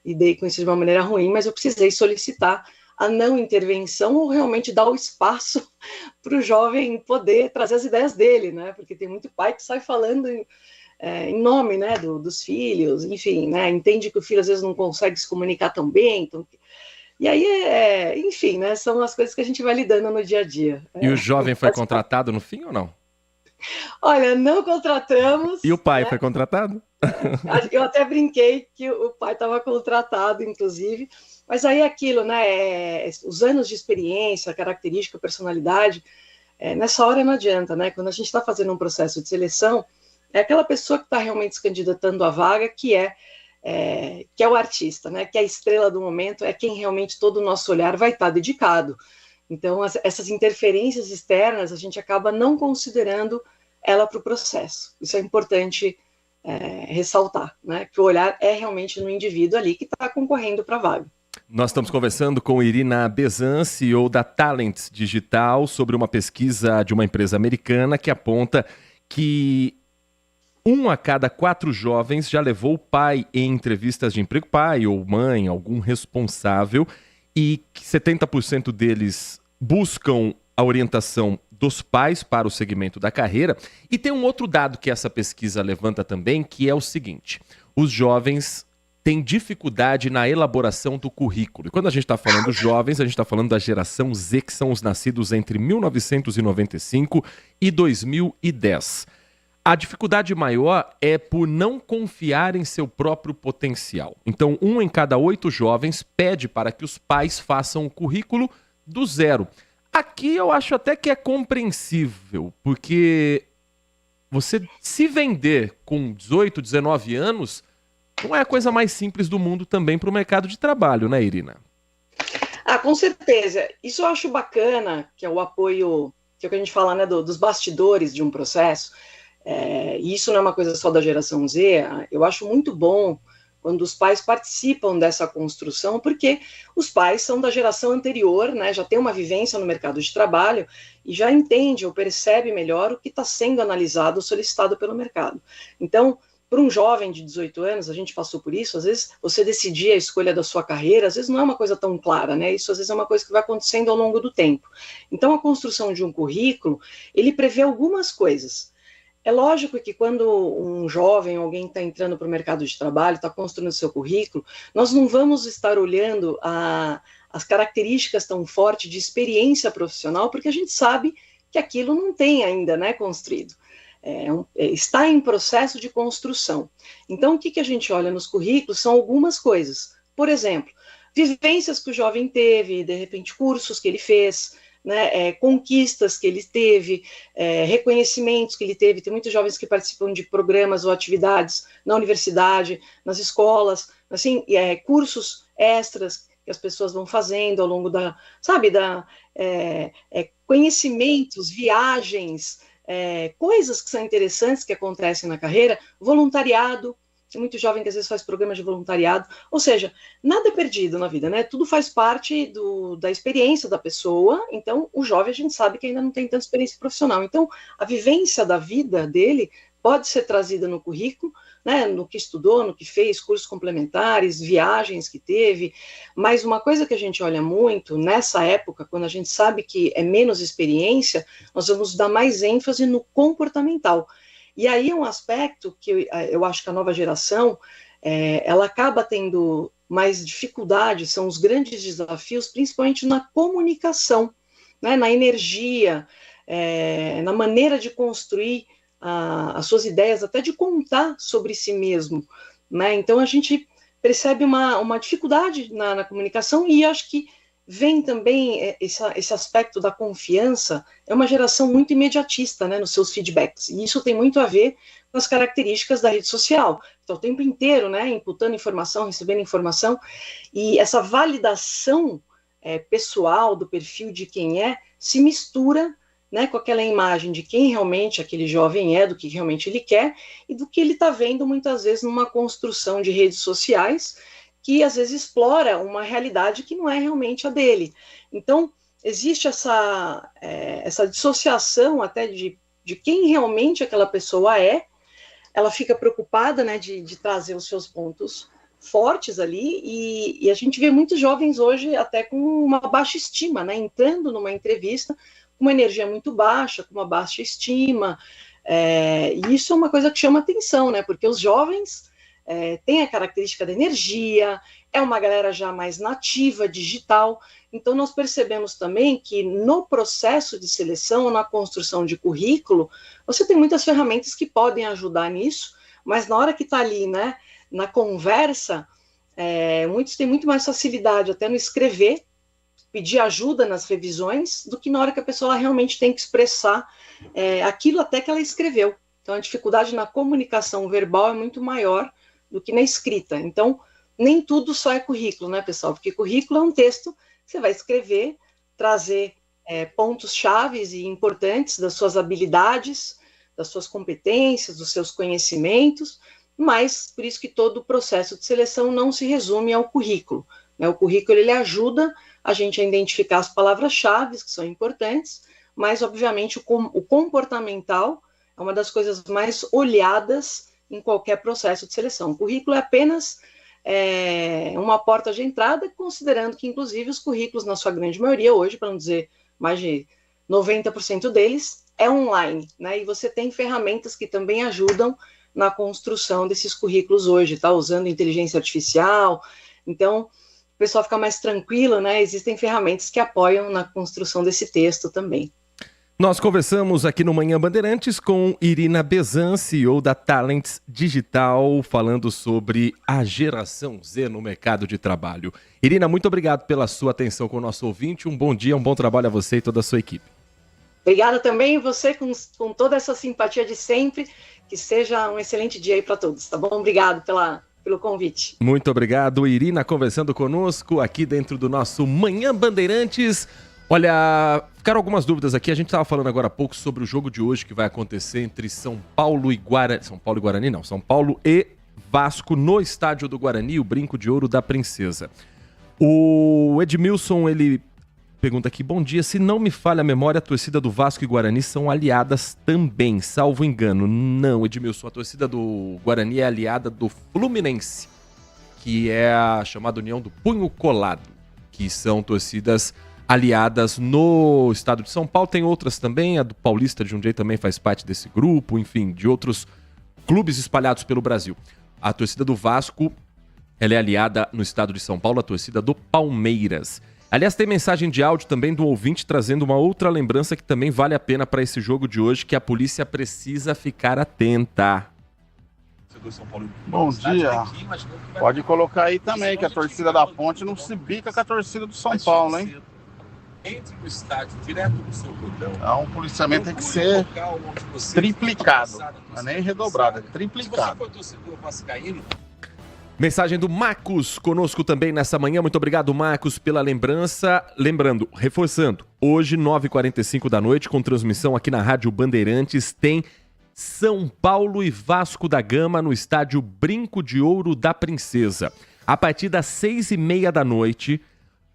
lidei com isso de uma maneira ruim, mas eu precisei solicitar a não intervenção ou realmente dar o espaço para o jovem poder trazer as ideias dele, né, porque tem muito pai que sai falando em nome, né, dos filhos, enfim, né, entende que o filho às vezes não consegue se comunicar tão bem, então E aí, enfim, né, são as coisas que a gente vai lidando no dia a dia. E o jovem foi contratado no fim ou não? Olha, não contratamos. E o pai né? foi contratado? Eu até brinquei que o pai estava contratado, inclusive. Mas aí é aquilo, né? Os anos de experiência, característica, personalidade, nessa hora não adianta, né? Quando a gente está fazendo um processo de seleção, é aquela pessoa que está realmente se candidatando à vaga que é o artista, né? Que é a estrela do momento, é quem realmente todo o nosso olhar vai estar dedicado. Então, essas interferências externas, a gente acaba não considerando ela para o processo. Isso é importante ressaltar, né? Que o olhar é realmente no indivíduo ali que está concorrendo para a vaga. Nós estamos conversando com Irina Bezan, CEO da Talent Digital, sobre uma pesquisa de uma empresa americana que aponta que 1 a cada 4 jovens já levou o pai em entrevistas de emprego, pai ou mãe, algum responsável, e que 70% deles buscam a orientação dos pais para o segmento da carreira. E tem um outro dado que essa pesquisa levanta também, que é o seguinte: os jovens têm dificuldade na elaboração do currículo. E quando a gente está falando dos jovens, a gente está falando da geração Z, que são os nascidos entre 1995 e 2010. A dificuldade maior é por não confiar em seu próprio potencial. Então, 1 em cada 8 jovens pede para que os pais façam o currículo do zero. Aqui eu acho até que é compreensível, porque você se vender com 18, 19 anos não é a coisa mais simples do mundo também para o mercado de trabalho, né, Irina? Com certeza. Isso eu acho bacana, que é o apoio, que é o que a gente fala, né, dos bastidores de um processo. E isso não é uma coisa só da geração Z. Eu acho muito bom quando os pais participam dessa construção, porque os pais são da geração anterior, né, já tem uma vivência no mercado de trabalho e já entende ou percebe melhor o que está sendo analisado ou solicitado pelo mercado. Então, para um jovem de 18 anos, a gente passou por isso, às vezes você decidir a escolha da sua carreira, às vezes não é uma coisa tão clara, né? Isso às vezes é uma coisa que vai acontecendo ao longo do tempo. Então, a construção de um currículo, ele prevê algumas coisas. É lógico que quando um jovem, alguém está entrando para o mercado de trabalho, está construindo seu currículo, nós não vamos estar olhando as características tão fortes de experiência profissional, porque a gente sabe que aquilo não tem ainda, né, construído. Está em processo de construção. Então, o que a gente olha nos currículos são algumas coisas. Por exemplo, vivências que o jovem teve, de repente cursos que ele fez, né, conquistas que ele teve, reconhecimentos que ele teve. Tem muitos jovens que participam de programas ou atividades na universidade, nas escolas, assim, cursos extras que as pessoas vão fazendo ao longo conhecimentos, viagens, coisas que são interessantes que acontecem na carreira, voluntariado. Tem muito jovem que às vezes faz programas de voluntariado, ou seja, nada é perdido na vida, né? Tudo faz parte da experiência da pessoa. Então, o jovem, a gente sabe que ainda não tem tanta experiência profissional. Então, a vivência da vida dele pode ser trazida no currículo, né? No que estudou, no que fez, cursos complementares, viagens que teve. Mas uma coisa que a gente olha muito, nessa época, quando a gente sabe que é menos experiência, nós vamos dar mais ênfase no comportamental. E aí é um aspecto que eu acho que a nova geração, ela acaba tendo mais dificuldade, são os grandes desafios, principalmente na comunicação, né, na energia, na maneira de construir as suas ideias, até de contar sobre si mesmo, né? Então a gente percebe uma dificuldade na comunicação, e acho que vem também esse aspecto da confiança. É uma geração muito imediatista, né, nos seus feedbacks, e isso tem muito a ver com as características da rede social. Então, o tempo inteiro, né, imputando informação, recebendo informação, e essa validação pessoal do perfil de quem se mistura, né, com aquela imagem de quem realmente aquele jovem do que realmente ele quer, e do que ele está vendo muitas vezes numa construção de redes sociais, que às vezes explora uma realidade que não é realmente a dele. Então, existe essa dissociação até de quem realmente aquela pessoa ela fica preocupada, né, de trazer os seus pontos fortes ali, e a gente vê muitos jovens hoje até com uma baixa estima, né, entrando numa entrevista com uma energia muito baixa, com uma baixa estima, e isso é uma coisa que chama atenção, né, porque os jovens tem a característica da energia, é uma galera já mais nativa, digital. Então, nós percebemos também que no processo de seleção, na construção de currículo, você tem muitas ferramentas que podem ajudar nisso, mas na hora que está ali, né, na conversa, muitos têm muito mais facilidade até no escrever, pedir ajuda nas revisões, do que na hora que a pessoa realmente tem que expressar aquilo até que ela escreveu. Então, a dificuldade na comunicação verbal é muito maior do que na escrita. Então, nem tudo só é currículo, né, pessoal? Porque currículo é um texto que você vai escrever, trazer pontos chaves e importantes das suas habilidades, das suas competências, dos seus conhecimentos, mas por isso que todo o processo de seleção não se resume ao currículo, né? O currículo, ele ajuda a gente a identificar as palavras-chave que são importantes, mas, obviamente, o comportamental é uma das coisas mais olhadas em qualquer processo de seleção. O currículo é apenas uma porta de entrada, considerando que, inclusive, os currículos, na sua grande maioria, hoje, para não dizer mais de 90% deles, é online, né? E você tem ferramentas que também ajudam na construção desses currículos hoje, tá? Usando inteligência artificial. Então, o pessoal fica mais tranquilo, né? Existem ferramentas que apoiam na construção desse texto também. Nós conversamos aqui no Manhã Bandeirantes com Irina Bezan, CEO da Talents Digital, falando sobre a geração Z no mercado de trabalho. Irina, muito obrigado pela sua atenção com o nosso ouvinte. Um bom dia, um bom trabalho a você e toda a sua equipe. Obrigada também, você com toda essa simpatia de sempre. Que seja um excelente dia aí para todos, tá bom? Obrigado pelo convite. Muito obrigado, Irina, conversando conosco aqui dentro do nosso Manhã Bandeirantes. Olha, ficaram algumas dúvidas aqui. A gente estava falando agora há pouco sobre o jogo de hoje que vai acontecer entre São Paulo e Vasco no estádio do Guarani, o Brinco de Ouro da Princesa. O Edmilson, ele pergunta aqui, bom dia, se não me falha a memória, a torcida do Vasco e Guarani são aliadas também, salvo engano. Não, Edmilson, a torcida do Guarani é aliada do Fluminense, que é a chamada União do Punho Colado, que são torcidas aliadas no estado de São Paulo. Tem outras também, a do Paulista de Jundiaí também faz parte desse grupo, enfim, de outros clubes espalhados pelo Brasil. A torcida do Vasco, ela é aliada no estado de São Paulo, a torcida do Palmeiras. Aliás, tem mensagem de áudio também do ouvinte trazendo uma outra lembrança que também vale a pena para esse jogo de hoje, que a polícia precisa ficar atenta. Bom dia. Pode colocar aí também que a torcida da Ponte não se bica com a torcida do São Paulo, hein? Entre no estádio, direto do seu portão. Então, o policiamento tem que ser triplicado. Não é nem redobrado, é triplicado. Se você for torcedor vascaíno... Mensagem do Marcos conosco também nessa manhã. Muito obrigado, Marcos, pela lembrança. Lembrando, reforçando, hoje, 9h45 da noite, com transmissão aqui na Rádio Bandeirantes, tem São Paulo e Vasco da Gama no estádio Brinco de Ouro da Princesa. A partir das 6h30 da noite,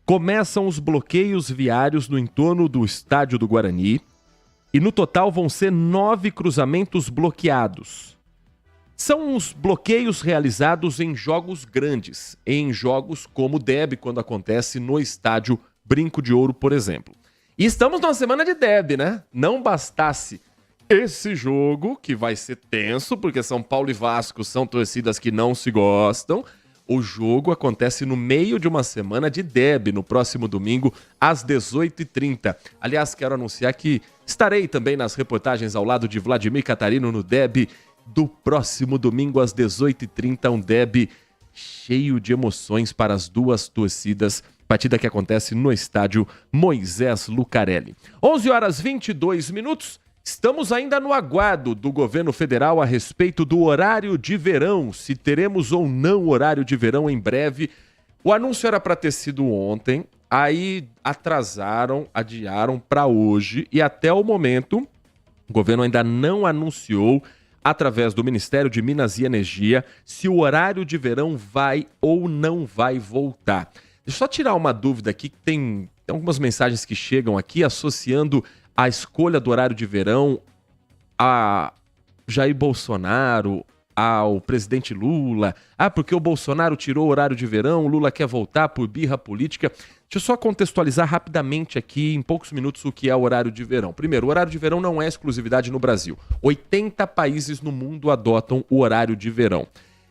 começam os bloqueios viários no entorno do estádio do Guarani e no total vão ser 9 cruzamentos bloqueados. São os bloqueios realizados em jogos grandes, em jogos como o derby, quando acontece no estádio Brinco de Ouro, por exemplo. E estamos numa semana de derby, né? Não bastasse esse jogo, que vai ser tenso, porque São Paulo e Vasco são torcidas que não se gostam. O jogo acontece no meio de uma semana de derby, no próximo domingo, às 18h30. Aliás, quero anunciar que estarei também nas reportagens ao lado de Vladimir Catarino no derby do próximo domingo às 18h30, um derby cheio de emoções para as duas torcidas, partida que acontece no estádio Moisés Lucarelli. 11h22, estamos ainda no aguardo do governo federal a respeito do horário de verão, se teremos ou não horário de verão em breve. O anúncio era para ter sido ontem, aí adiaram para hoje e até o momento o governo ainda não anunciou através do Ministério de Minas e Energia se o horário de verão vai ou não vai voltar. Deixa eu só tirar uma dúvida aqui, que tem algumas mensagens que chegam aqui associando a escolha do horário de verão a Jair Bolsonaro, ao presidente Lula. Porque o Bolsonaro tirou o horário de verão, o Lula quer voltar por birra política. Deixa eu só contextualizar rapidamente aqui, em poucos minutos, o que é o horário de verão. Primeiro, o horário de verão não é exclusividade no Brasil. 80 países no mundo adotam o horário de verão.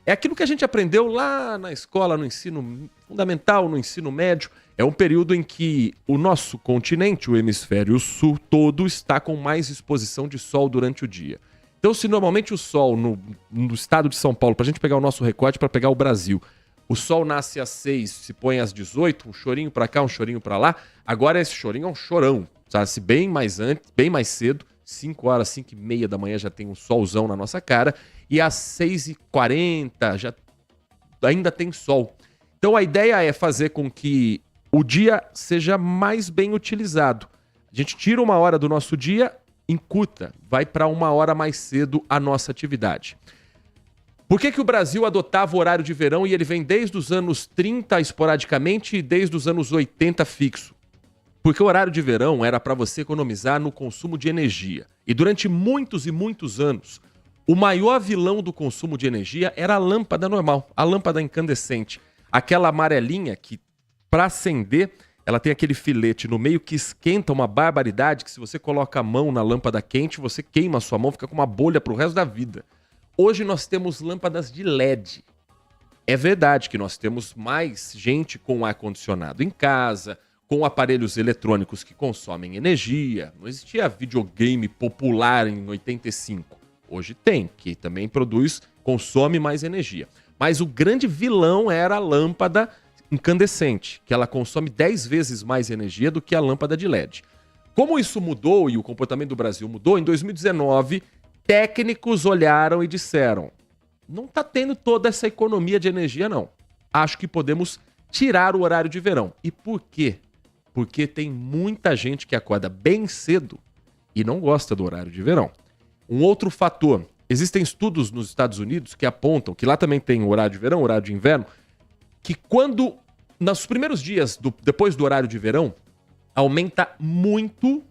É aquilo que a gente aprendeu lá na escola, no ensino fundamental, no ensino médio. É um período em que o nosso continente, o hemisfério sul todo, está com mais exposição de sol durante o dia. Então, se normalmente o sol no estado de São Paulo, para a gente pegar o nosso recorte, para pegar o Brasil, o sol nasce às 6, se põe às 18, um chorinho para cá, um chorinho para lá. Agora esse chorinho é um chorão, sabe? Bem mais antes, bem mais cedo, 5 horas, 5h30 da manhã já tem um solzão na nossa cara, e às 6h40 já ainda tem sol. Então a ideia é fazer com que o dia seja mais bem utilizado. A gente tira 1 hora do nosso dia, encurta, vai para 1 hora mais cedo a nossa atividade. Por que o Brasil adotava o horário de verão e ele vem desde os anos 30 esporadicamente e desde os anos 80 fixo? Porque o horário de verão era para você economizar no consumo de energia. E durante muitos e muitos anos, o maior vilão do consumo de energia era a lâmpada normal, a lâmpada incandescente. Aquela amarelinha que, para acender, ela tem aquele filete no meio que esquenta uma barbaridade, que se você coloca a mão na lâmpada quente, você queima a sua mão, fica com uma bolha pro resto da vida. Hoje nós temos lâmpadas de LED. É verdade que nós temos mais gente com ar-condicionado em casa, com aparelhos eletrônicos que consomem energia. Não existia videogame popular em 85. Hoje tem, que também consome mais energia. Mas o grande vilão era a lâmpada incandescente, que ela consome 10 vezes mais energia do que a lâmpada de LED. Como isso mudou e o comportamento do Brasil mudou, em 2019, técnicos olharam e disseram: não está tendo toda essa economia de energia, não. Acho que podemos tirar o horário de verão. E por quê? Porque tem muita gente que acorda bem cedo e não gosta do horário de verão. Um outro fator, existem estudos nos Estados Unidos que apontam, que lá também tem horário de verão, horário de inverno, que quando, nos primeiros dias depois do horário de verão, aumenta muito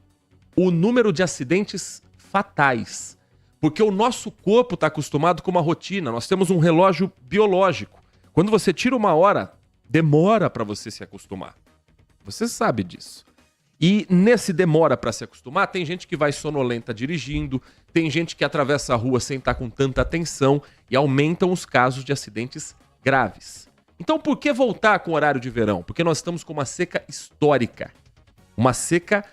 o número de acidentes fatais. Porque o nosso corpo está acostumado com uma rotina, nós temos um relógio biológico. Quando você tira 1 hora, demora para você se acostumar. Você sabe disso. E nesse demora para se acostumar, tem gente que vai sonolenta dirigindo, tem gente que atravessa a rua sem estar com tanta atenção e aumentam os casos de acidentes graves. Então por que voltar com o horário de verão? Porque nós estamos com uma seca histórica, uma seca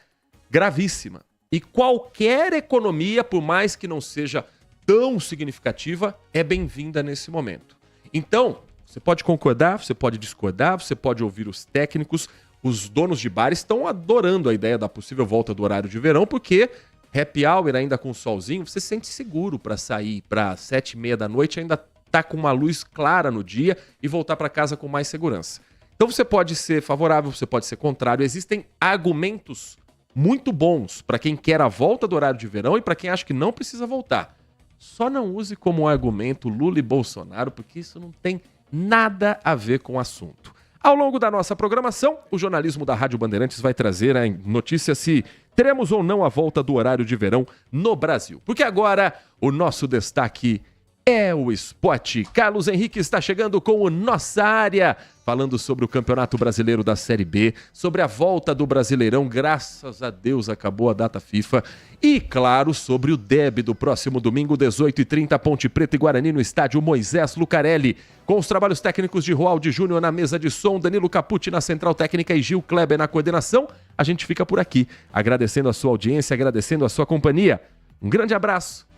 gravíssima. E qualquer economia, por mais que não seja tão significativa, é bem-vinda nesse momento. Então, você pode concordar, você pode discordar, você pode ouvir os técnicos. Os donos de bar estão adorando a ideia da possível volta do horário de verão, porque happy hour ainda com solzinho, você se sente seguro para sair para 7h30 da noite, ainda tá com uma luz clara no dia e voltar para casa com mais segurança. Então você pode ser favorável, você pode ser contrário. Existem argumentos muito bons para quem quer a volta do horário de verão e para quem acha que não precisa voltar. Só não use como argumento Lula e Bolsonaro, porque isso não tem nada a ver com o assunto. Ao longo da nossa programação, o jornalismo da Rádio Bandeirantes vai trazer a notícia se teremos ou não a volta do horário de verão no Brasil. Porque agora o nosso destaque é o esporte. Carlos Henrique está chegando com o Nossa Área, falando sobre o Campeonato Brasileiro da Série B, sobre a volta do Brasileirão, graças a Deus acabou a data FIFA, e claro, sobre o derby do próximo domingo, 18h30, Ponte Preta e Guarani, no estádio Moisés Lucarelli, com os trabalhos técnicos de Roaldi Júnior na mesa de som, Danilo Capucci na central técnica e Gil Kleber na coordenação. A gente fica por aqui, agradecendo a sua audiência, agradecendo a sua companhia. Um grande abraço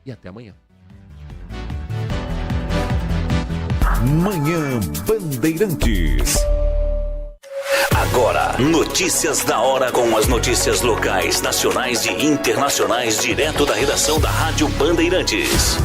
e até amanhã. Manhã Bandeirantes. Agora, notícias da hora com as notícias locais, nacionais e internacionais, direto da redação da Rádio Bandeirantes.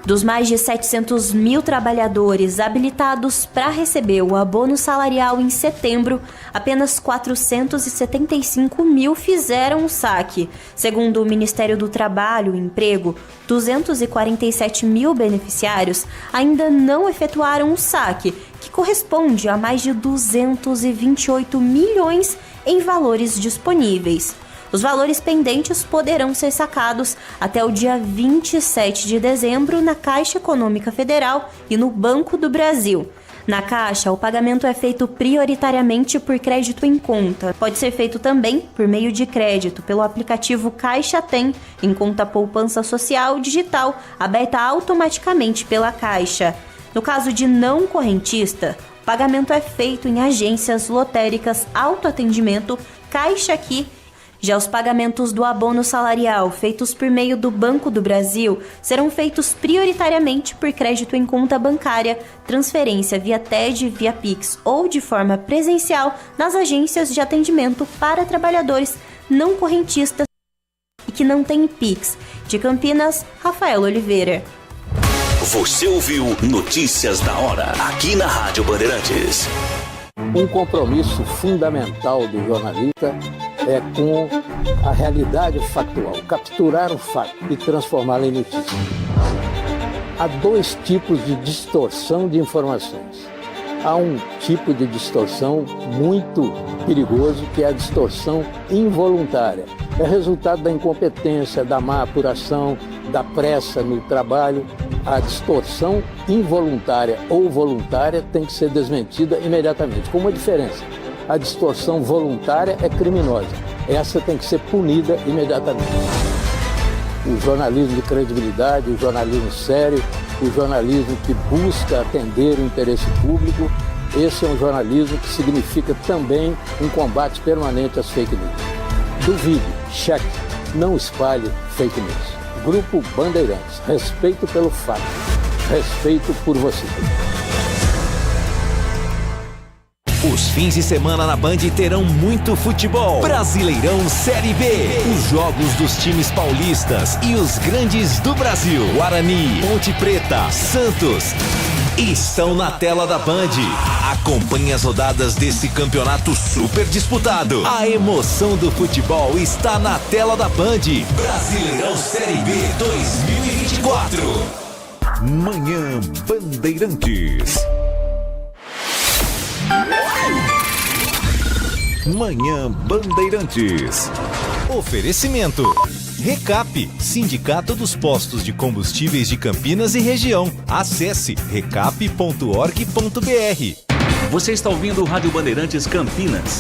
Dos mais de 700 mil trabalhadores habilitados para receber o abono salarial em setembro, apenas 475 mil fizeram o saque. Segundo o Ministério do Trabalho e Emprego, 247 mil beneficiários ainda não efetuaram o saque, que corresponde a mais de 228 milhões em valores disponíveis. Os valores pendentes poderão ser sacados até o dia 27 de dezembro na Caixa Econômica Federal e no Banco do Brasil. Na Caixa, o pagamento é feito prioritariamente por crédito em conta. Pode ser feito também por meio de crédito pelo aplicativo Caixa Tem, em conta poupança social digital, aberta automaticamente pela Caixa. No caso de não correntista, o pagamento é feito em agências lotéricas, autoatendimento, Caixa Aqui. Já os pagamentos do abono salarial feitos por meio do Banco do Brasil serão feitos prioritariamente por crédito em conta bancária, transferência via TED, via Pix ou de forma presencial nas agências de atendimento para trabalhadores não correntistas e que não têm Pix. De Campinas, Rafael Oliveira. Você ouviu Notícias da Hora, aqui na Rádio Bandeirantes. Um compromisso fundamental do jornalista é com a realidade factual, capturar o fato e transformá-lo em notícia. Há dois tipos de distorção de informações. Há um tipo de distorção muito perigoso, que é a distorção involuntária. É resultado da incompetência, da má apuração, da pressa no trabalho. A distorção involuntária ou voluntária tem que ser desmentida imediatamente, com uma diferença. A distorção voluntária é criminosa. Essa tem que ser punida imediatamente. O jornalismo de credibilidade, o jornalismo sério, o jornalismo que busca atender o interesse público, esse é um jornalismo que significa também um combate permanente às fake news. Duvide, cheque, não espalhe fake news. Grupo Bandeirantes, respeito pelo fato, respeito por você. Os fins de semana na Band terão muito futebol. Brasileirão Série B. Os jogos dos times paulistas e os grandes do Brasil. Guarani, Ponte Preta, Santos estão na tela da Band. Acompanhe as rodadas desse campeonato super disputado. A emoção do futebol está na tela da Band. Brasileirão Série B 2024. Manhã Bandeirantes. Manhã Bandeirantes. Oferecimento. Recap, Sindicato dos Postos de Combustíveis de Campinas e Região. Acesse recap.org.br. Você está ouvindo o Rádio Bandeirantes Campinas.